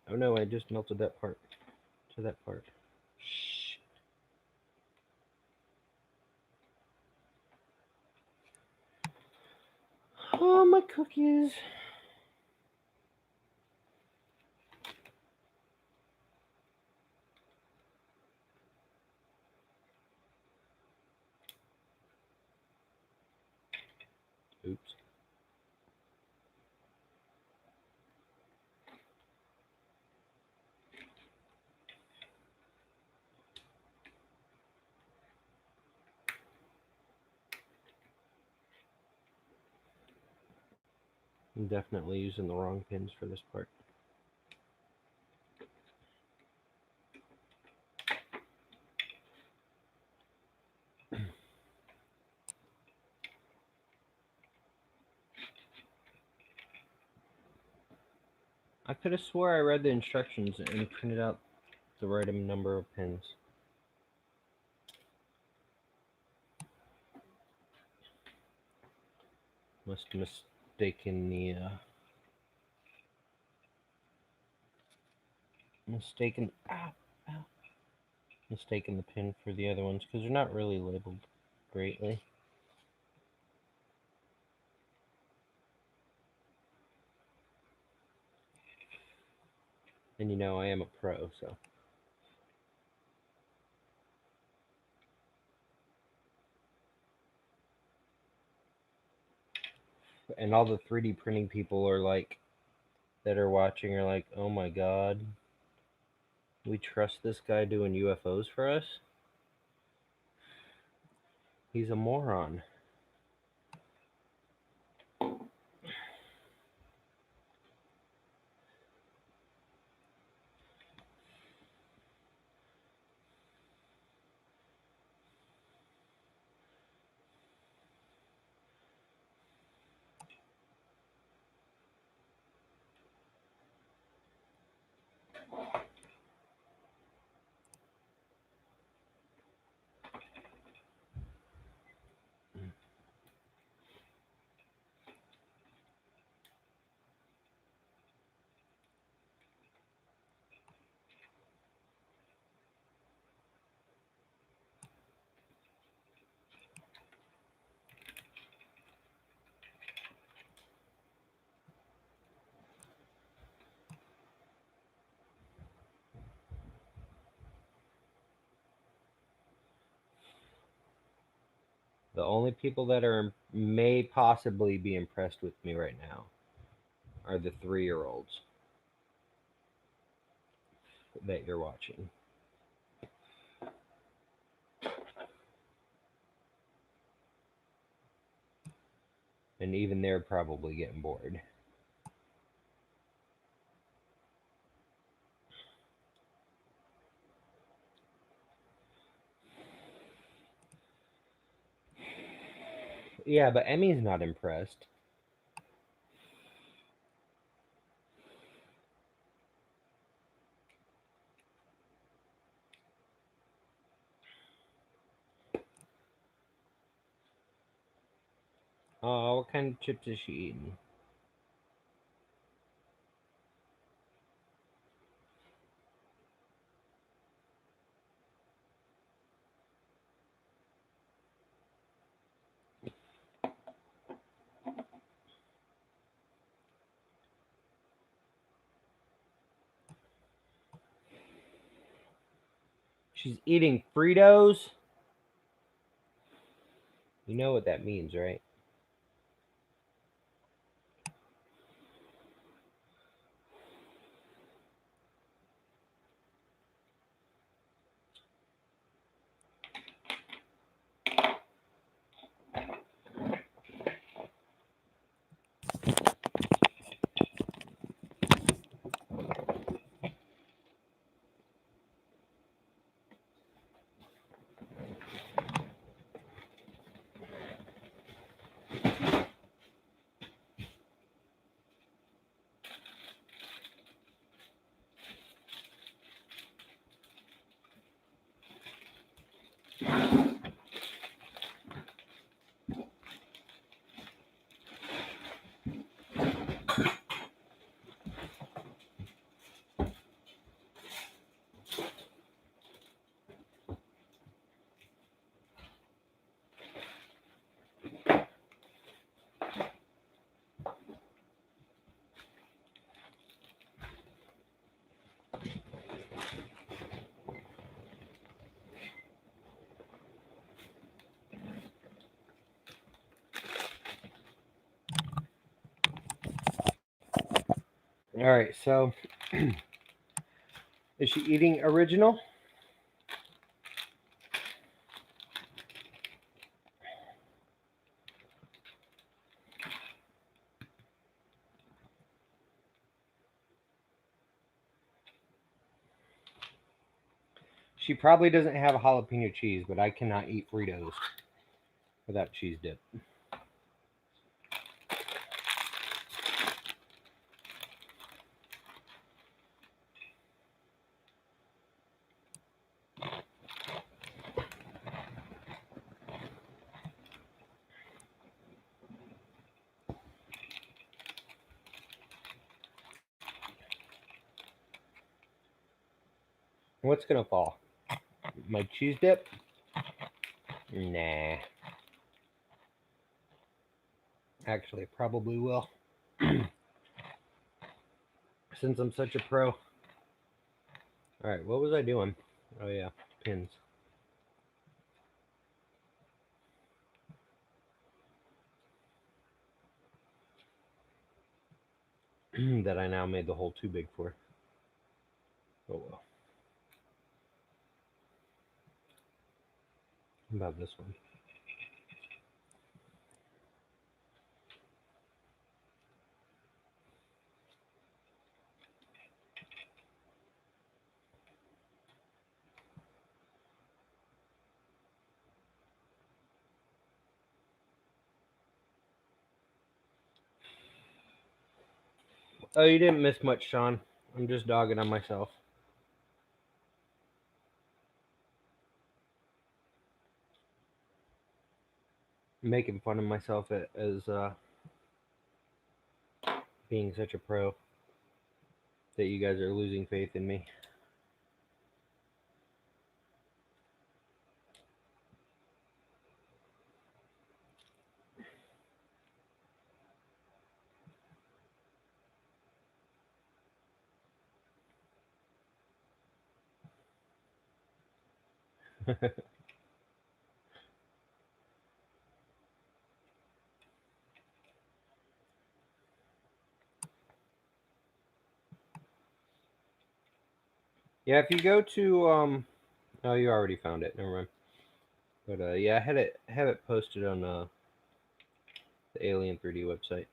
Oh no, I just melted that part to that part. Shh. Oh, my cookies. Oops. I'm definitely using the wrong pins for this part. I could have swore I read the instructions and printed out the right number of pins. Must have mistaken the mistaken the pin for the other ones because they're not really labeled greatly. And you know I am a pro, so. And all the 3D printing people are like, that are watching are like, oh my god, we trust this guy doing UFOs for us? He's a moron. The only people that may possibly be impressed with me right now are the 3-year-olds that you're watching. And even they're probably getting bored. Yeah, but Emmy's not impressed. Oh, what kind of chips is she eating? She's eating Fritos? You know what that means, right? All right, so is she eating original? She probably doesn't have a jalapeno cheese, but I cannot eat Fritos without cheese dip. What's gonna fall? My cheese dip? Nah. Actually, it probably will. Since I'm such a pro. Alright, what was I doing? Oh, yeah, pins. That I now made the hole too big for. Oh well. How about this one? Oh, you didn't miss much, Sean. I'm just dogging on myself. Making fun of myself as being such a pro that you guys are losing faith in me. Yeah, if you go to oh, you already found it. Never mind. But yeah, I had it have it posted on the Alien 3D website.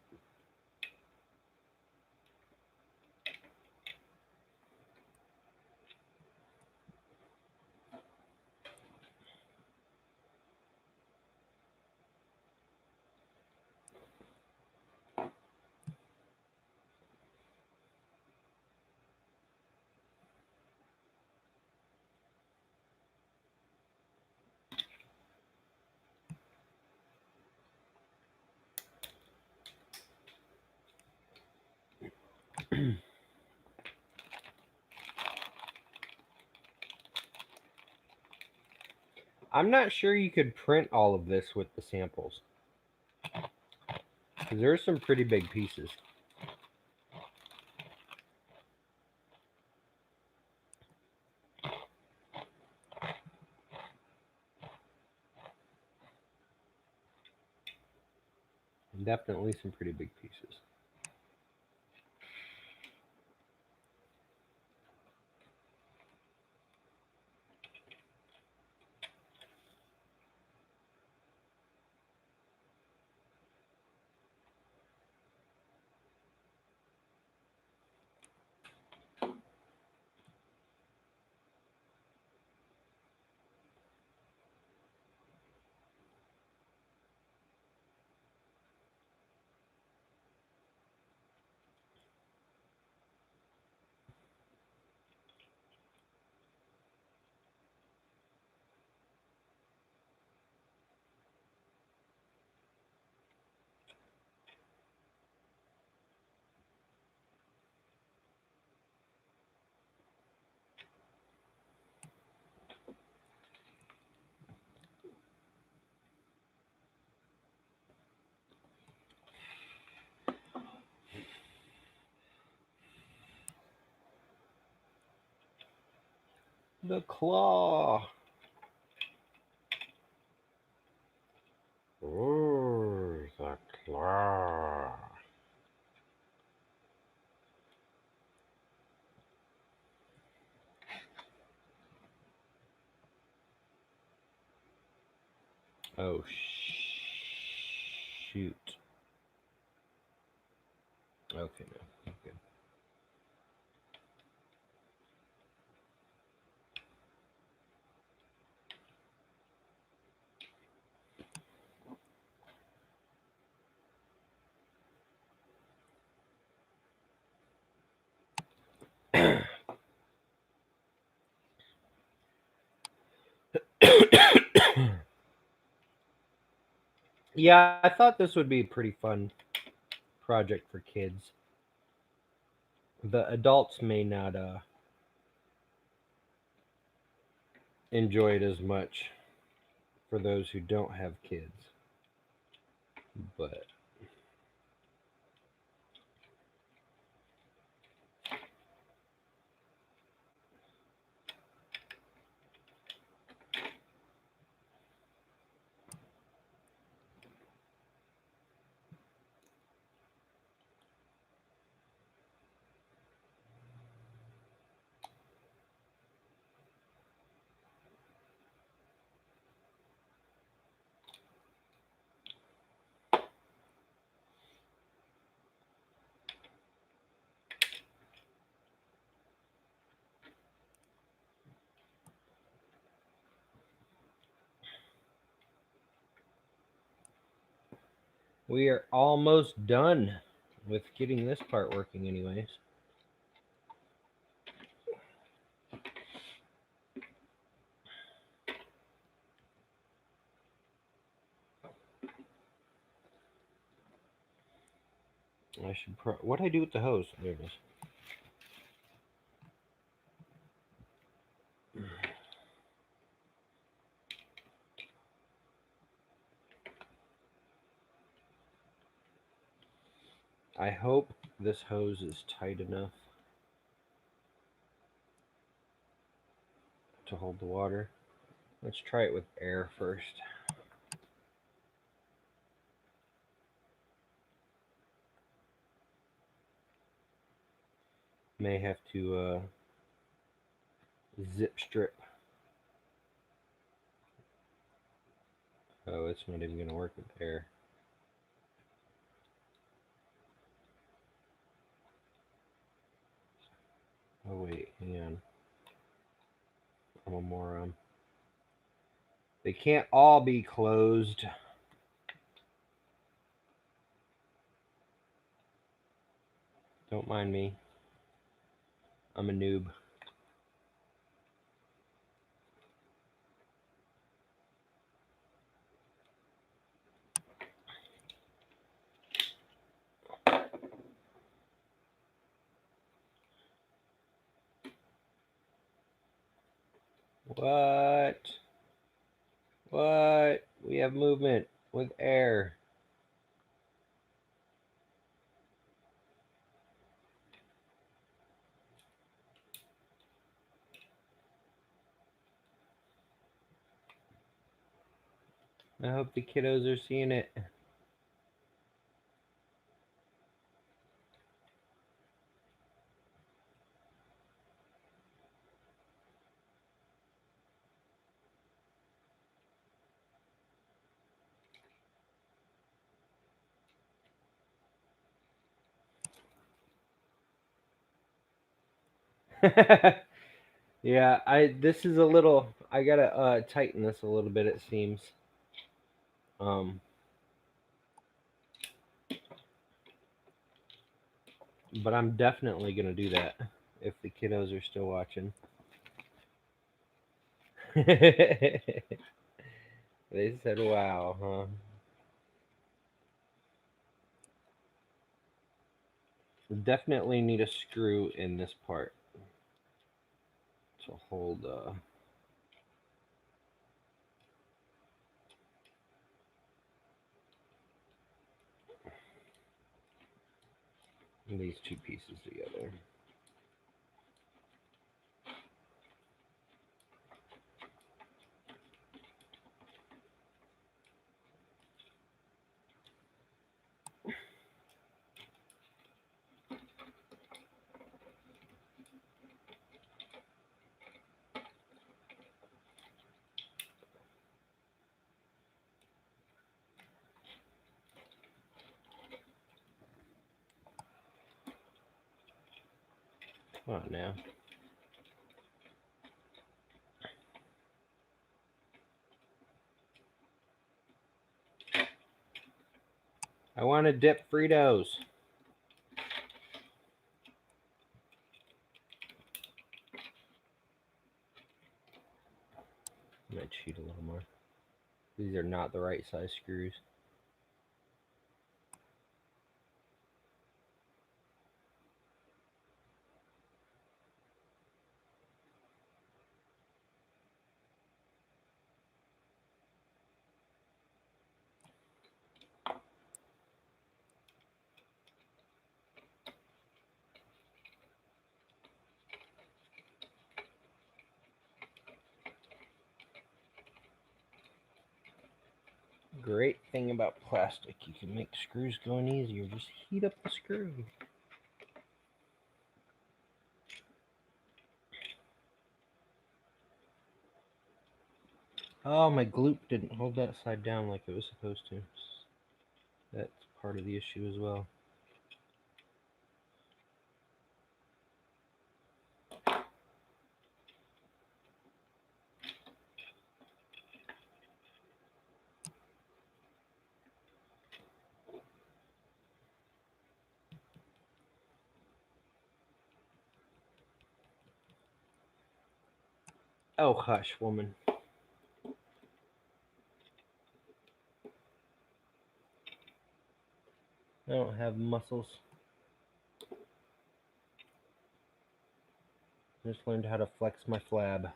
I'm not sure you could print all of this with the samples. Because there are some pretty big pieces. Definitely some pretty big pieces. The claw. Ooh, the claw. Oh, shoot. Okay, no. Okay. Yeah, I thought this would be a pretty fun project for kids. The adults may not enjoy it as much for those who don't have kids, but we are almost done with getting this part working, anyways. I should. What do I do with the hose? There it is. I hope this hose is tight enough to hold the water. Let's try it with air first. May have to zip strip. Oh, it's not even going to work with air. Oh, wait, hang on. I'm a moron. They can't all be closed. Don't mind me. I'm a noob. What? What? We have movement with air. I hope the kiddos are seeing it. Yeah, this is a little, I gotta tighten this a little bit, it seems. Um but I'm definitely gonna do that if the kiddos are still watching. They said wow, huh? Definitely need a screw in this part to hold these two pieces together. Come on now. I want to dip Fritos. I might cheat a little more. These are not the right size screws. Great thing about plastic, you can make screws going easier. Just heat up the screw. Oh, my gloop didn't hold that side down like it was supposed to. That's part of the issue as well. Oh, hush, woman. I don't have muscles. I just learned how to flex my flab.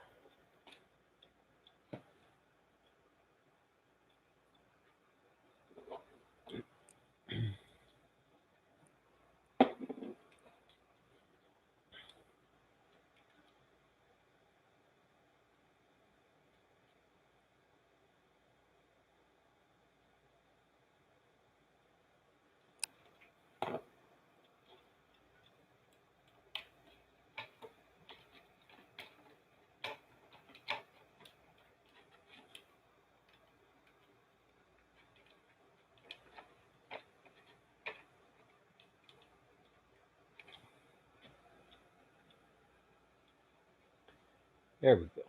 There we go.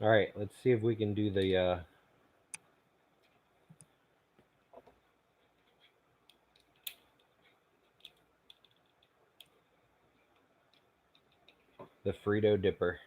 All right, let's see if we can do the Frito dipper.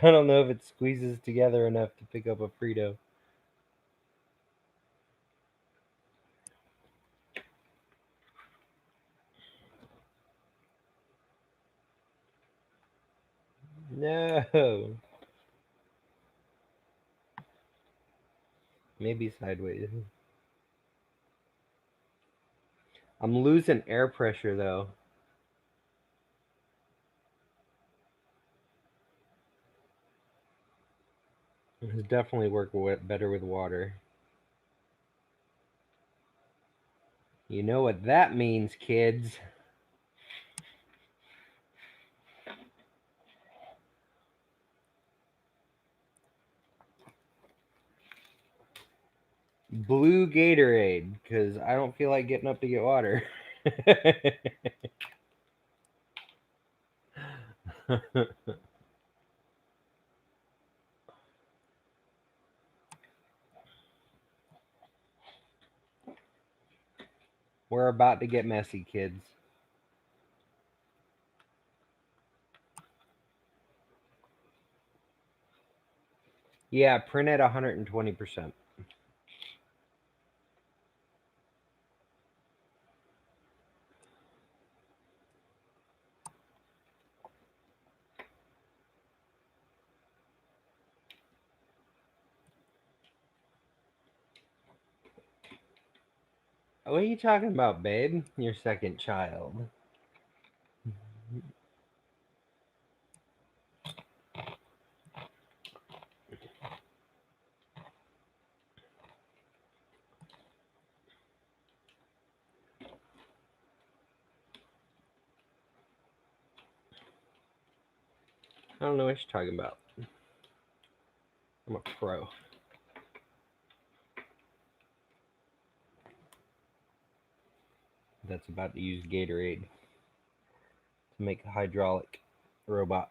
I don't know if it squeezes together enough to pick up a Frito. No. Maybe sideways. I'm losing air pressure though. It definitely work better with water. You know what that means, kids. Blue Gatorade, because I don't feel like getting up to get water. We're about to get messy, kids. Yeah, print at 120%. What are you talking about, babe? Your second child. I don't know what you're talking about. I'm a pro. That's about to use Gatorade to make a hydraulic robot.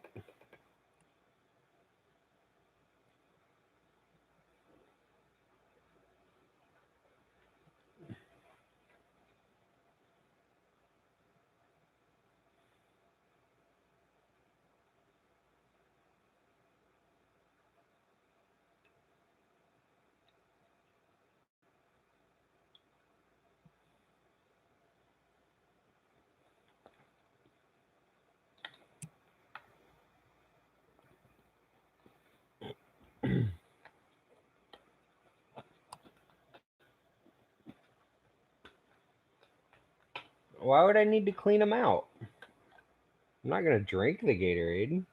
Why would I need to clean them out? I'm not gonna drink the Gatorade.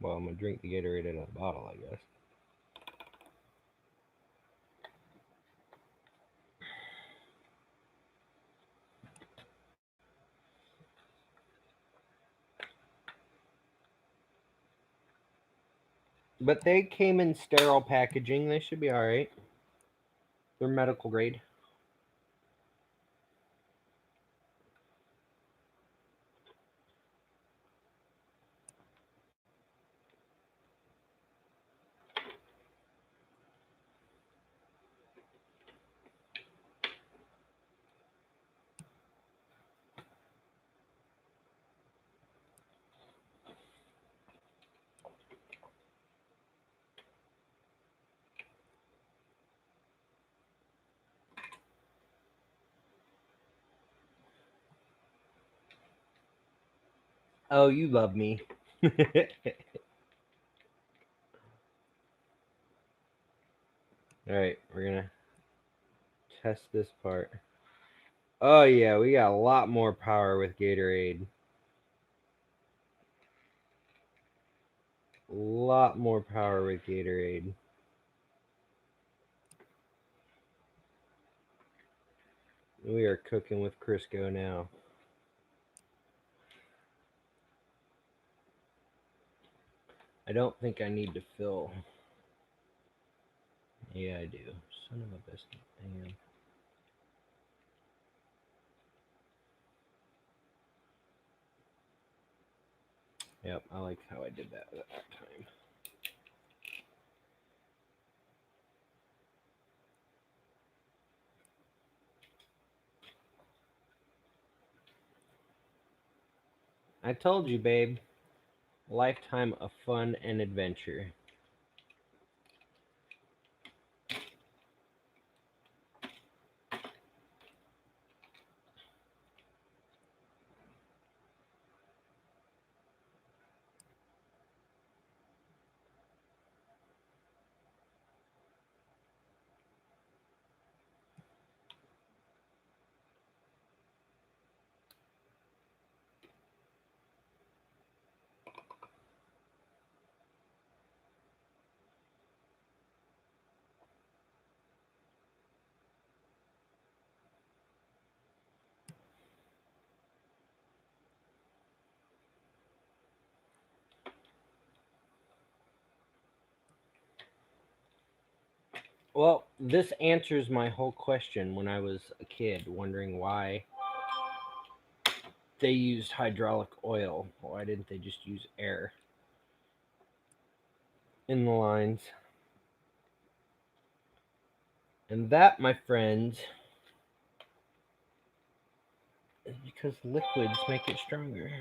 Well, I'm gonna drink the Gatorade in a bottle, I guess. But they came in sterile packaging. They should be alright. They're medical grade. Oh, you love me. Alright, we're gonna test this part. Oh yeah, we got a lot more power with Gatorade. A lot more power with Gatorade. We are cooking with Crisco now. I don't think I need to fill. Yeah, I do. Son of a biscuit. Hang on. Yep, I like how I did that time. I told you, babe. Lifetime of fun and adventure. Well, this answers my whole question when I was a kid, wondering why they used hydraulic oil. Why didn't they just use air in the lines? And that, my friends, Because liquids make it stronger.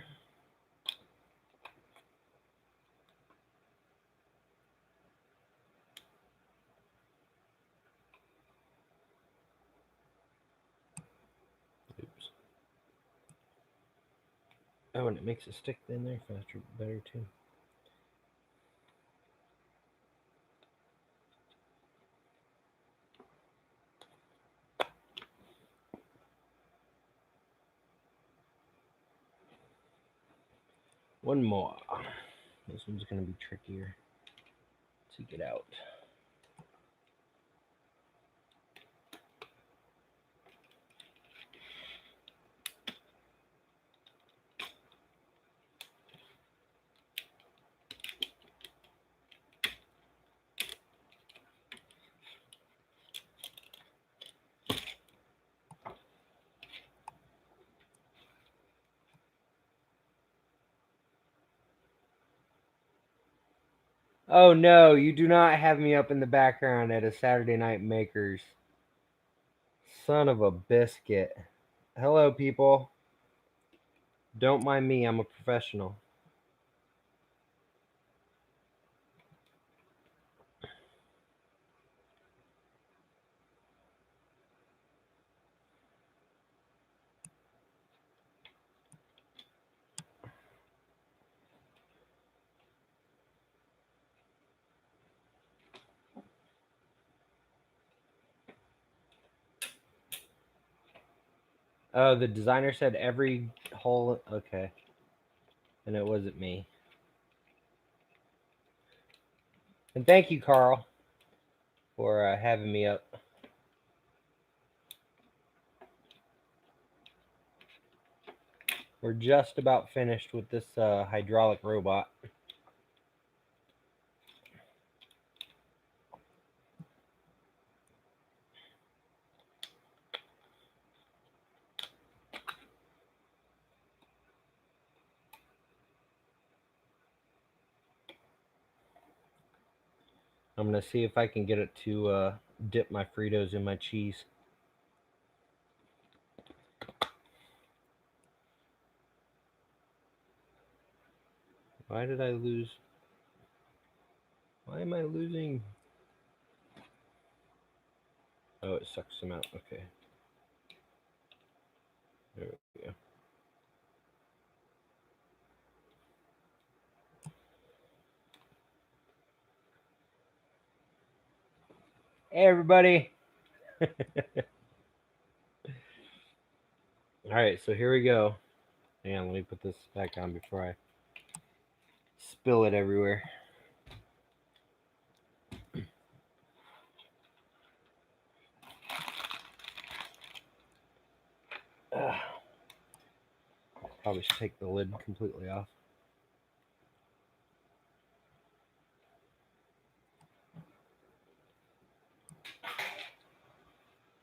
Oops. Oh, and it makes it stick in there faster, better too. One more. This one's going to be trickier to get out. Oh no, you do not have me up in the background at a Saturday Night Makers. Son of a biscuit. Hello, people. Don't mind me, I'm a professional. Oh, the designer said every hole. Okay. And it wasn't me. And thank you, Carl, for having me up. We're just about finished with this hydraulic robot. I'm going to see if I can get it to dip my Fritos in my cheese. Why did I lose? Why am I losing? Oh, it sucks them out. Okay. There we go. Hey, everybody. All right, so here we go. Hang on, let me put this back on before I spill it everywhere. Probably should take the lid completely off.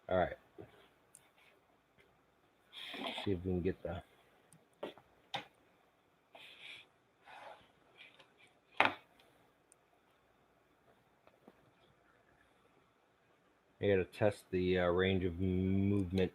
All right. See if we can get the. I gotta test the range of movement.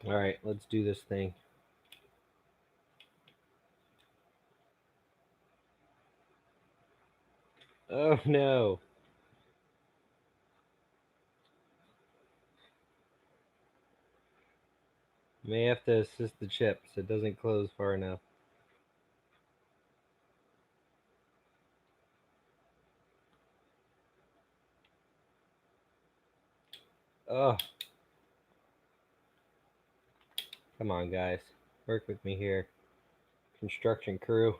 All right, let's do this thing. Oh no. May have to assist the chips. It doesn't close far enough. Oh. Come on, guys. Work with me here. Construction crew.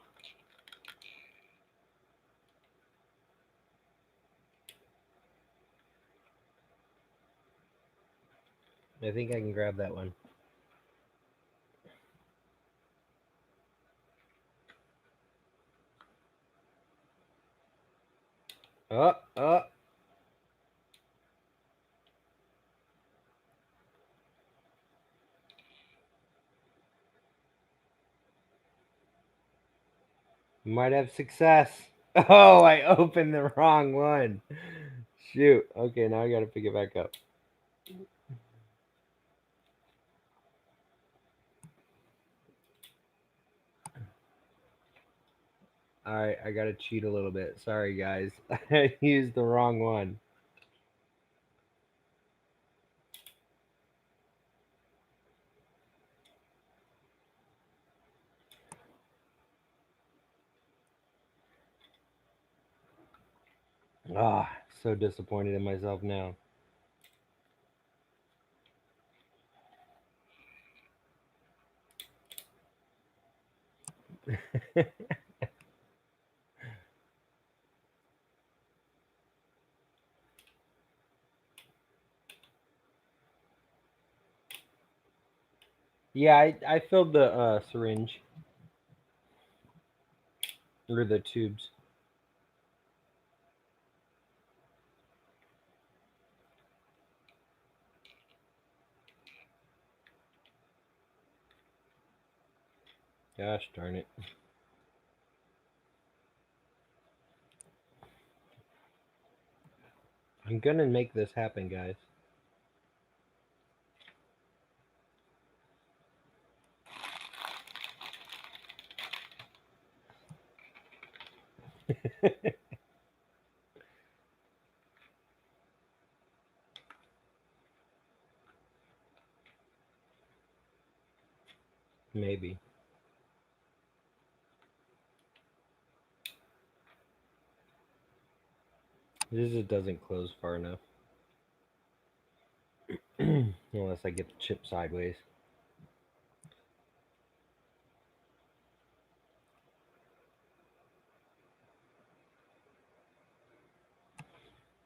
I think I can grab that one. Oh. Might have success. Oh, I opened the wrong one. Shoot. Okay, now I gotta pick it back up. Alright, I gotta cheat a little bit. Sorry, guys. I used the wrong one. Ah, so disappointed in myself now. Yeah, I filled the syringe. Or the tubes. Gosh darn it. I'm gonna make this happen, guys. Maybe. This just doesn't close far enough. Unless I get the chip sideways.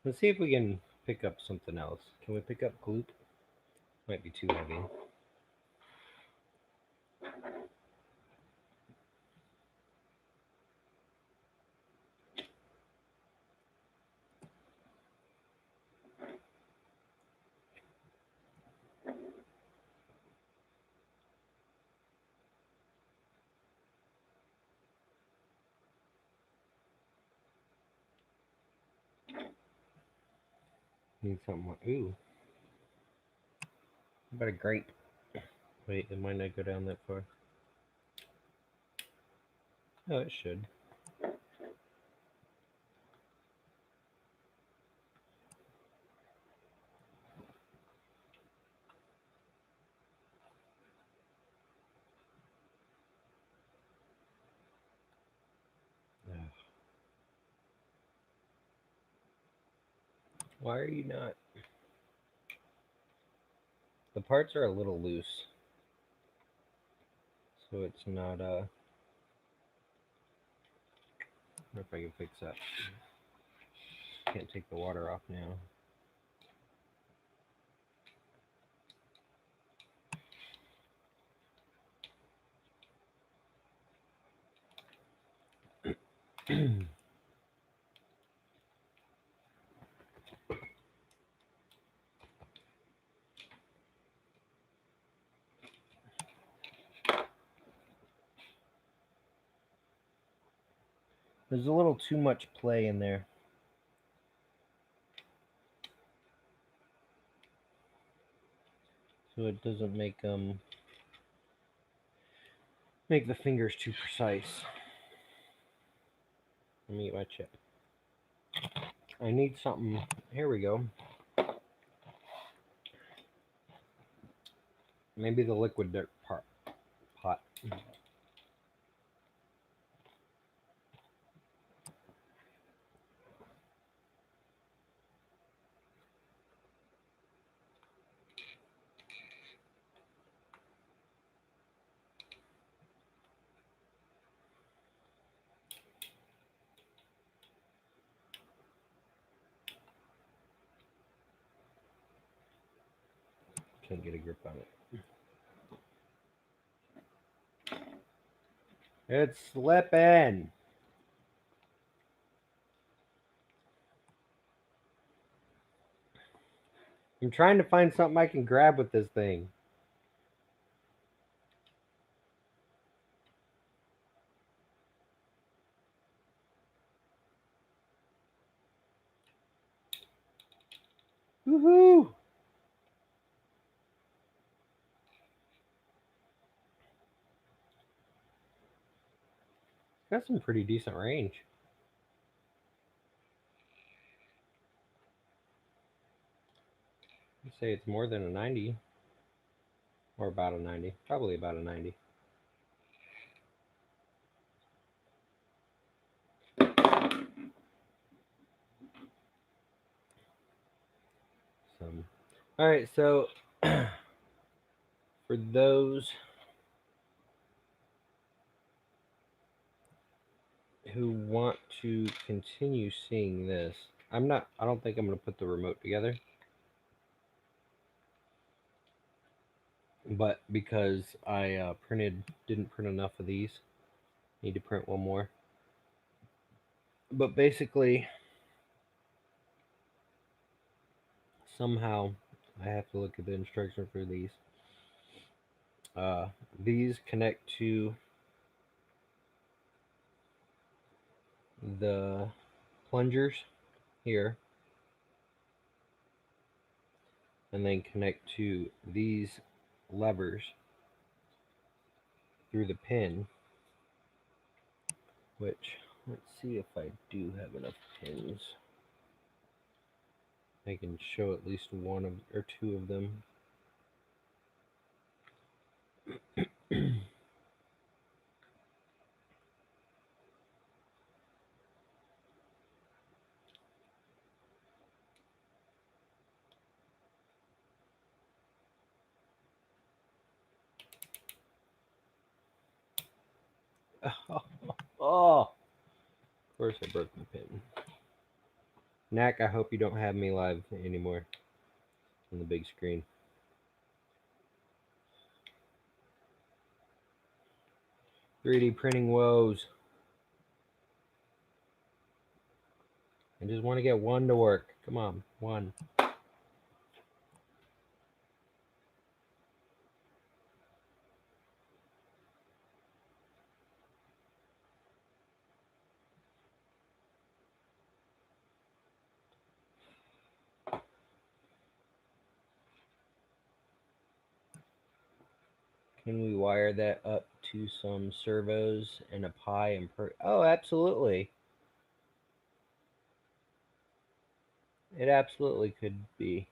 Let's see if we can pick up something else. Can we pick up gloop? Might be too heavy. Need something more. Ooh. How about a grape? Wait, it might not go down that far. Oh, it should. Ugh. Why are you not? The parts are a little loose. So it's not, I wonder if I can fix that. Can't take the water off now. There's a little too much play in there. So it doesn't make make the fingers too precise. Let me get my chip. I need something. Here we go. Maybe the liquid dirt pot. can't get a grip on it. It's slipping. I'm trying to find something I can grab with this thing. Woohoo! Got some pretty decent range. I'd say it's more than a 90. Or about a 90. Probably about a 90. Alright, so for those who want to continue seeing this, I don't think I'm going to put the remote together. But because I didn't print enough of these, need to print one more. But basically, somehow, I have to look at the instruction for these. These connect to the plungers here, and then connect to these levers through the pin, which, let's see if I do have enough pins. I can show at least one of or two of them. Oh, of course I broke my pin. Knack, I hope you don't have me live anymore on the big screen. "3D printing woes. I just want to get one to work. Come on, one." Can we wire that up to some servos and a Pi and Oh, absolutely. It absolutely could be.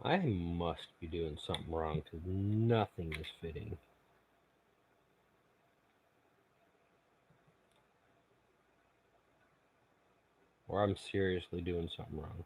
I must be doing something wrong because nothing is fitting. Or I'm seriously doing something wrong.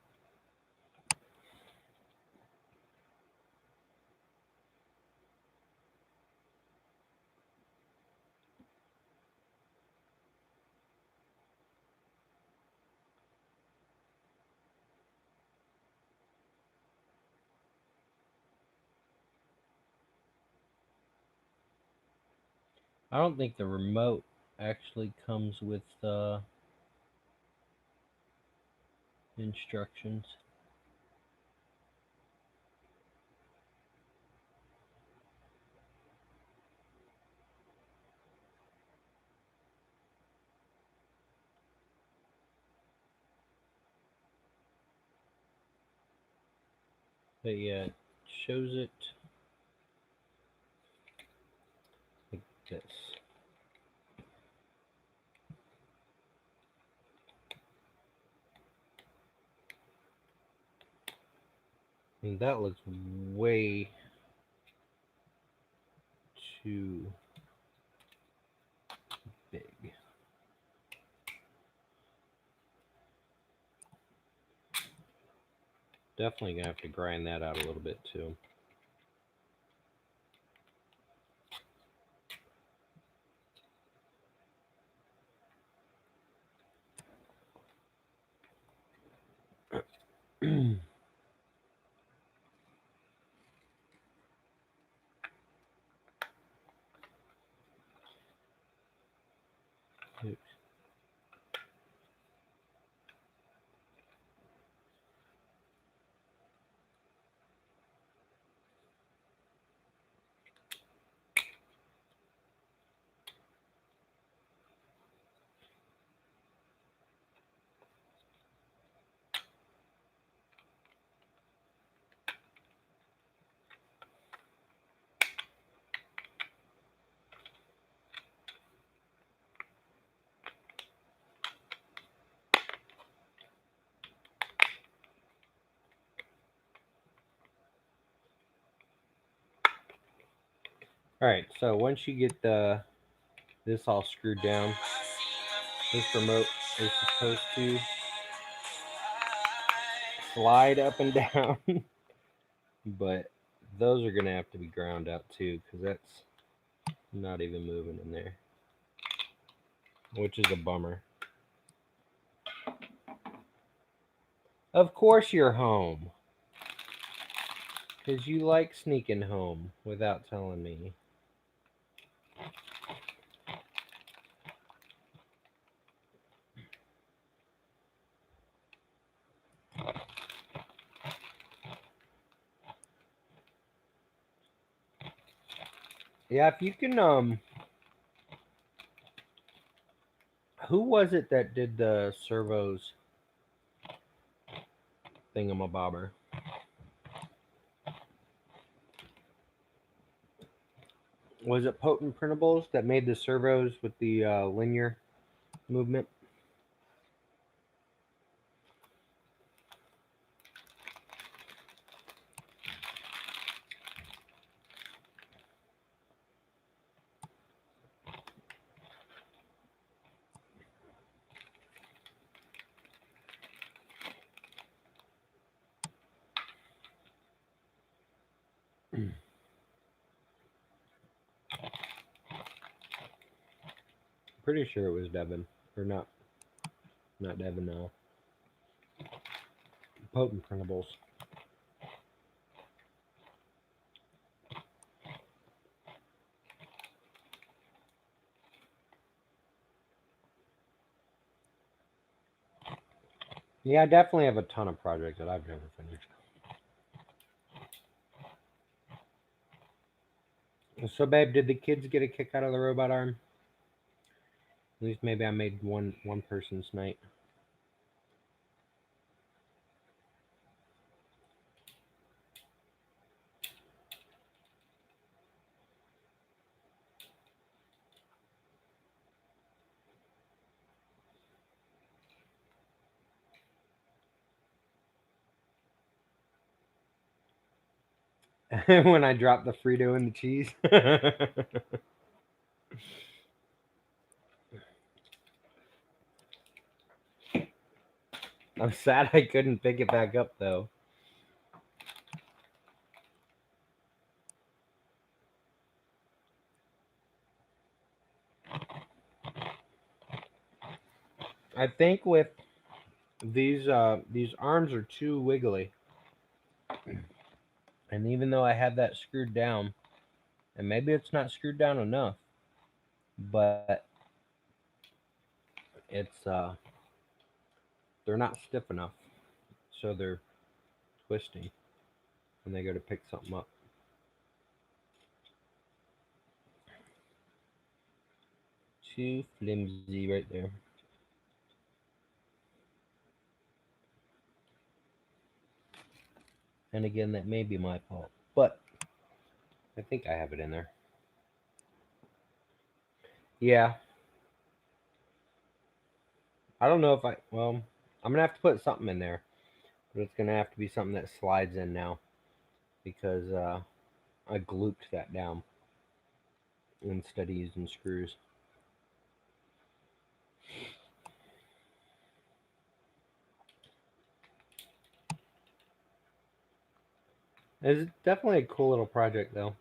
I don't think the remote actually comes with instructions. But yeah, it shows it. this. And that looks way too big. Definitely gonna have to grind that out a little bit too. All right, so once you get this all screwed down, this remote is supposed to slide up and down, but those are gonna have to be ground out too, because that's not even moving in there, which is a bummer. Of course you're home, because you like sneaking home without telling me. Yeah, if you can, who was it that did the servos thingamabobber? Was it Potent Printables that made the servos with the linear movement? Pretty sure it was Devin, or not Devin. No, Potent Printables. Yeah, I definitely have a ton of projects that I've never finished. So, babe, did the kids get a kick out of the robot arm? At least maybe I made one person's night. When I dropped the Frito and the cheese. I'm sad I couldn't pick it back up though. I think with these arms are too wiggly. And even though I had that screwed down, and maybe it's not screwed down enough, but it's they're not stiff enough. So they're twisting when they go to pick something up. Too flimsy right there. And again, that may be my fault, but I think I have it in there. Yeah, I don't know if well, I'm gonna have to put something in there, but it's gonna have to be something that slides in now because I glooped that down instead of using screws. It's definitely a cool little project though.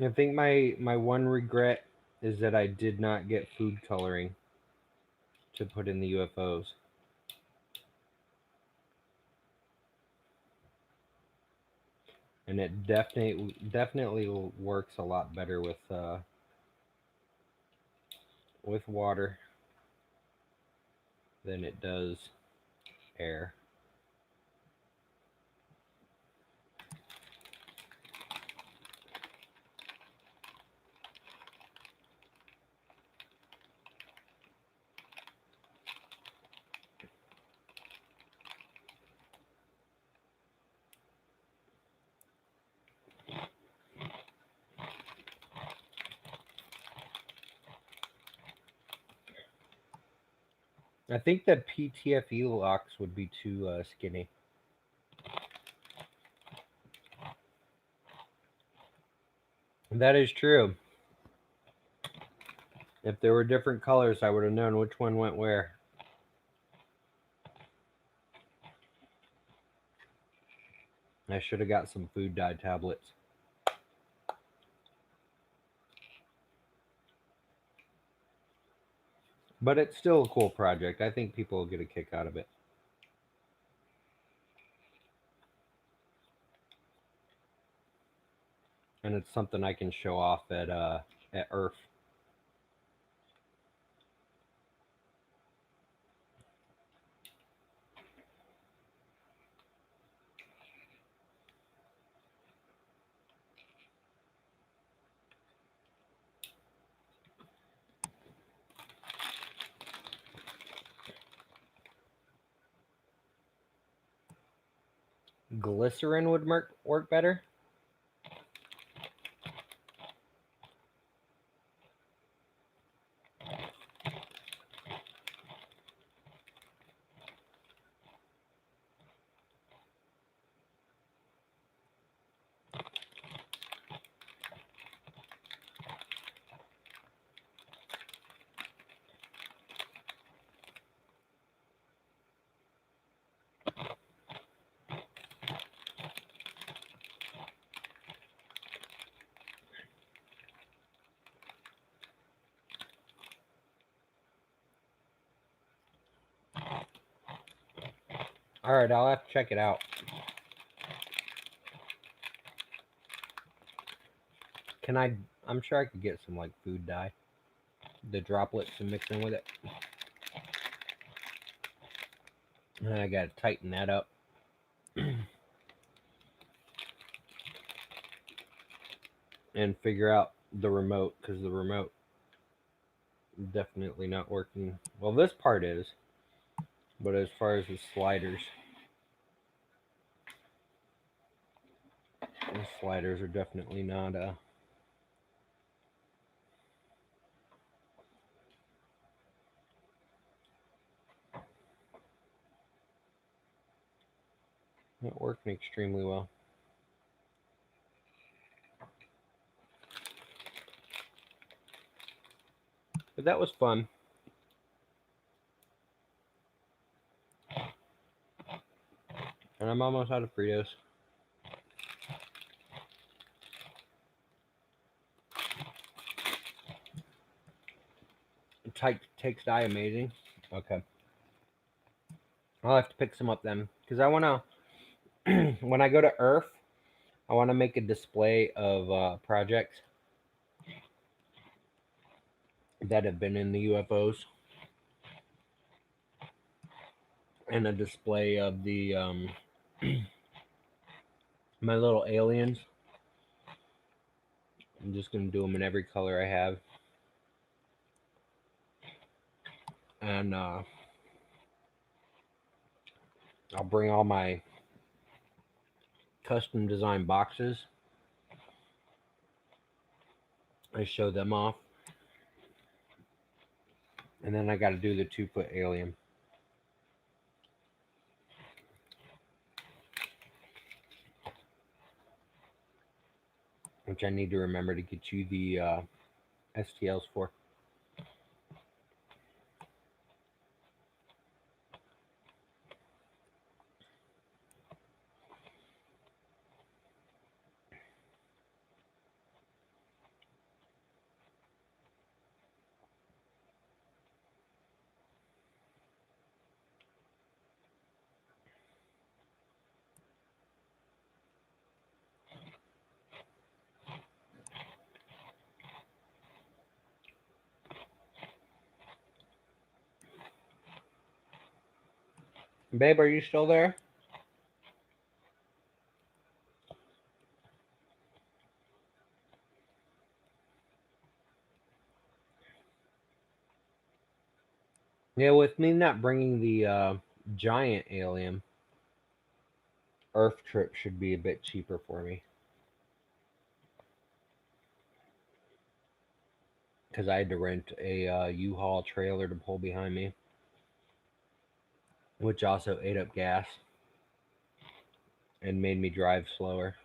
I think my one regret is that I did not get food coloring to put in the UFOs. And it definitely works a lot better with water than it does air. I think the PTFE locks would be too skinny. That is true. If there were different colors, I would have known which one went where. I should have got some food dye tablets. But it's still a cool project. I think people will get a kick out of it. And it's something I can show off at Earth. Glycerin would work better. All right, I'll have to check it out. Can I? I'm sure I could get some like food dye, the droplets, and mix in with it. And I gotta tighten that up. And figure out the remote because the remote definitely not working. Well, this part is, but as far as the sliders are definitely not working extremely well. But that was fun. And I'm almost out of Fritos. Takes dye amazing. Okay. I'll have to pick some up then. Because I want to, when I go to Earth, I want to make a display of projects that have been in the UFOs. And a display of the my little aliens. I'm just gonna do them in every color I have, and I'll bring all my custom design boxes. I show them off. And then I got to do the 2-foot alien. Which I need to remember to get you the STLs for. Babe, are you still there? Yeah, with me not bringing the giant alien, Earth trip should be a bit cheaper for me. Because I had to rent a U-Haul trailer to pull behind me, which also ate up gas and made me drive slower.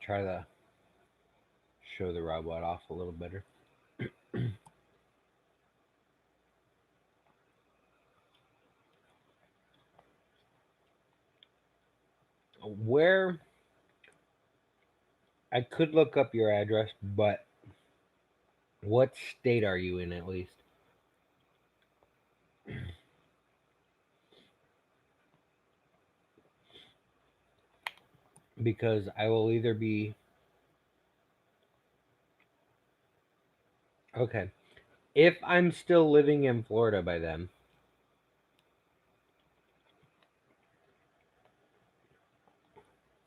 Try to show the robot off a little better. Where I could look up your address, but what state are you in at least? Because I will either be okay. If I'm still living in Florida by then,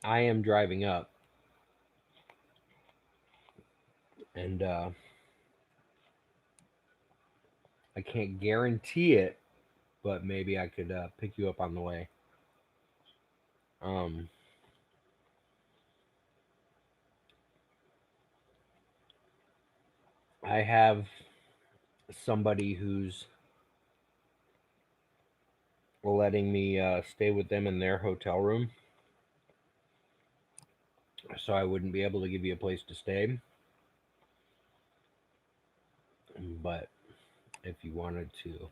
I am driving up, and I can't guarantee it, but maybe I could pick you up on the way. Um, I have somebody who's letting me stay with them in their hotel room, so I wouldn't be able to give you a place to stay. But if you wanted to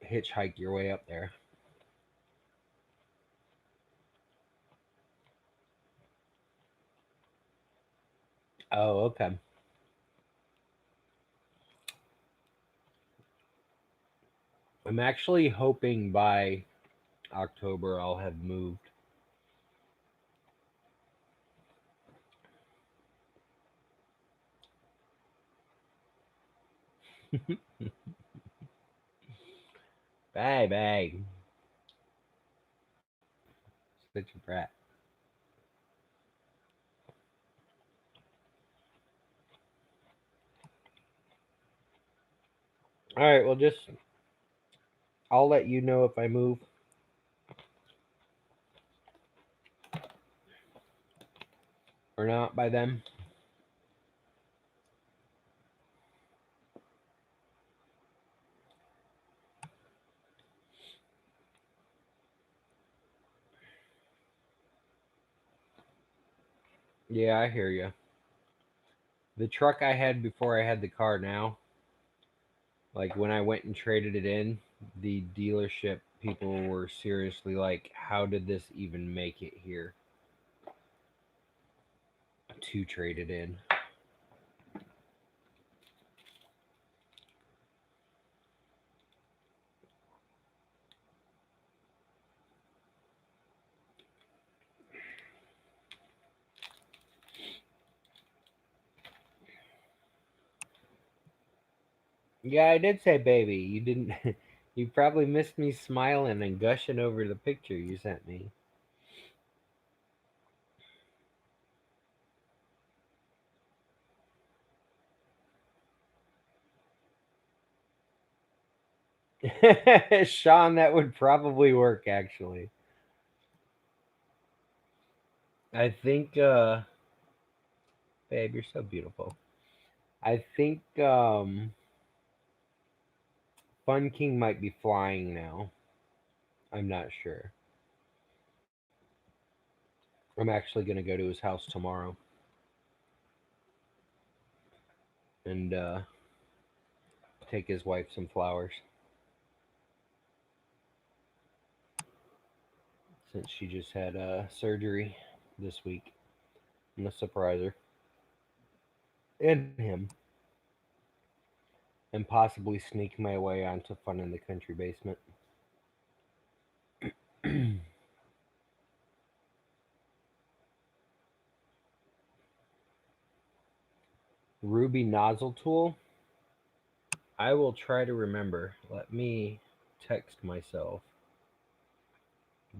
hitchhike your way up there, oh, okay. I'm actually hoping by October I'll have moved. Bye, bye. Such a brat. All right, well, just I'll let you know if I move or not by then. Yeah, I hear you. The truck I had before I had the car now, like when I went and traded it in, the dealership people were seriously like, "How did this even make it here?" 2 traded in. Yeah, I did say baby. You didn't. You probably missed me smiling and gushing over the picture you sent me. Sean, that would probably work actually. I think, babe, you're so beautiful. I think Fun King might be flying now. I'm not sure. I'm actually going to go to his house tomorrow and take his wife some flowers since she just had surgery this week. I'm going to surprise her and him and possibly sneak my way onto Fun in the Country basement. Ruby nozzle tool. I will try to remember. Let me text myself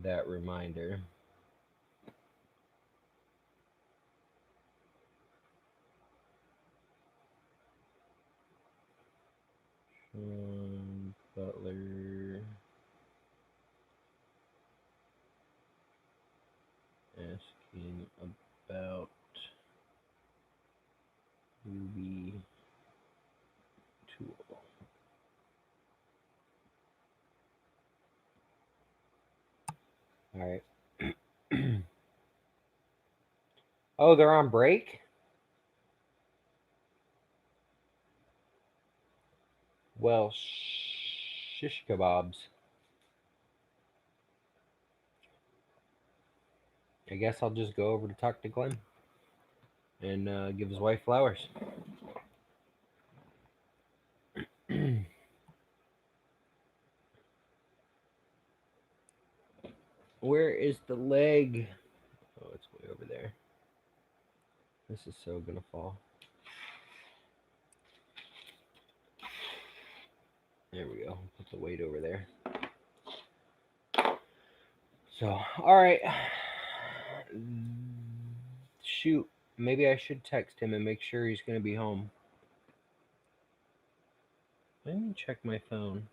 that reminder. Butler asking about Ruby tool. All right. Oh, they're on break? Well, shish kebabs. I guess I'll just go over to talk to Glenn and give his wife flowers. Where is the leg? Oh, it's way over there. This is so gonna fall. There we go. Put the weight over there. So, all right. Shoot. Maybe I should text him and make sure he's gonna be home. Let me check my phone.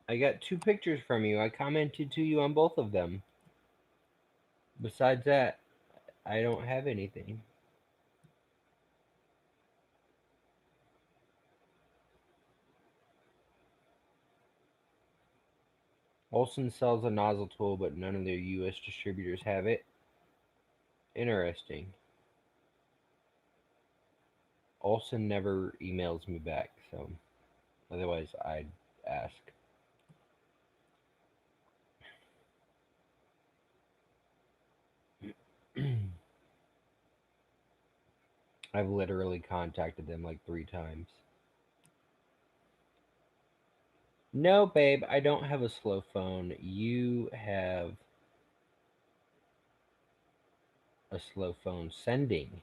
I got 2 pictures from you. I commented to you on both of them. Besides that, I don't have anything. Olson sells a nozzle tool, but none of their U.S. distributors have it. Interesting. Olson never emails me back, so otherwise I'd ask. I've literally contacted them like 3 times. No, babe, I don't have a slow phone. You have a slow phone sending.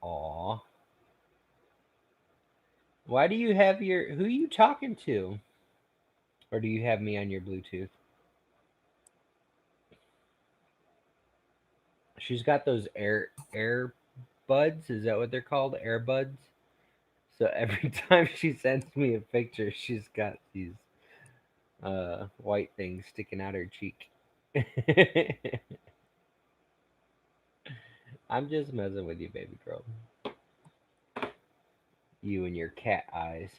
Aw. Why do you have your... Who are you talking to? Or do you have me on your Bluetooth? She's got those air buds. Is that what they're called? Airbuds? So every time she sends me a picture, she's got these white things sticking out her cheek. I'm just messing with you, baby girl. You and your cat eyes.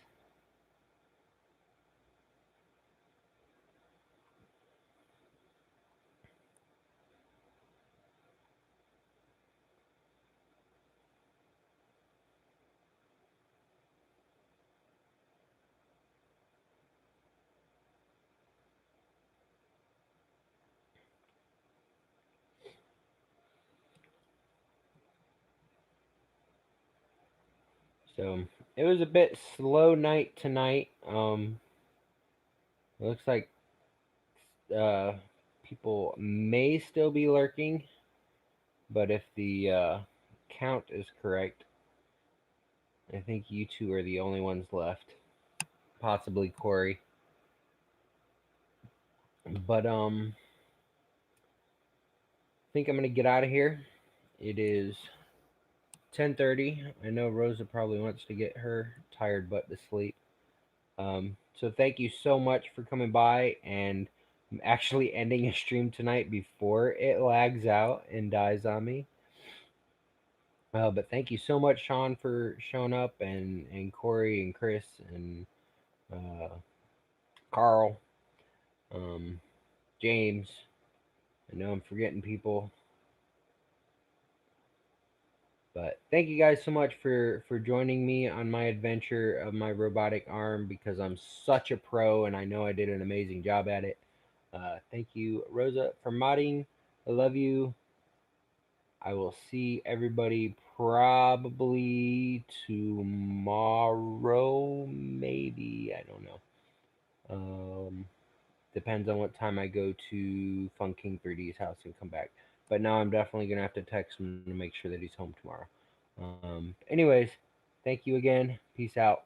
So it was a bit slow night tonight. It looks like uh, people may still be lurking, but if the count is correct, I think you two are the only ones left. Possibly Corey. But I think I'm gonna get out of here. It is 10:30. I know Rosa probably wants to get her tired butt to sleep. So thank you so much for coming by, and I'm actually ending a stream tonight before it lags out and dies on me. But thank you so much, Sean, for showing up, and Corey and Chris and uh, Carl, um, James. I know I'm forgetting people, but thank you guys so much for joining me on my adventure of my robotic arm, because I'm such a pro and I know I did an amazing job at it. Thank you, Rosa, for modding. I love you. I will see everybody probably tomorrow, maybe. I don't know. Depends on what time I go to Fun King 3D's house and come back. But now I'm definitely gonna have to text him to make sure that he's home tomorrow. Anyways, thank you again. Peace out.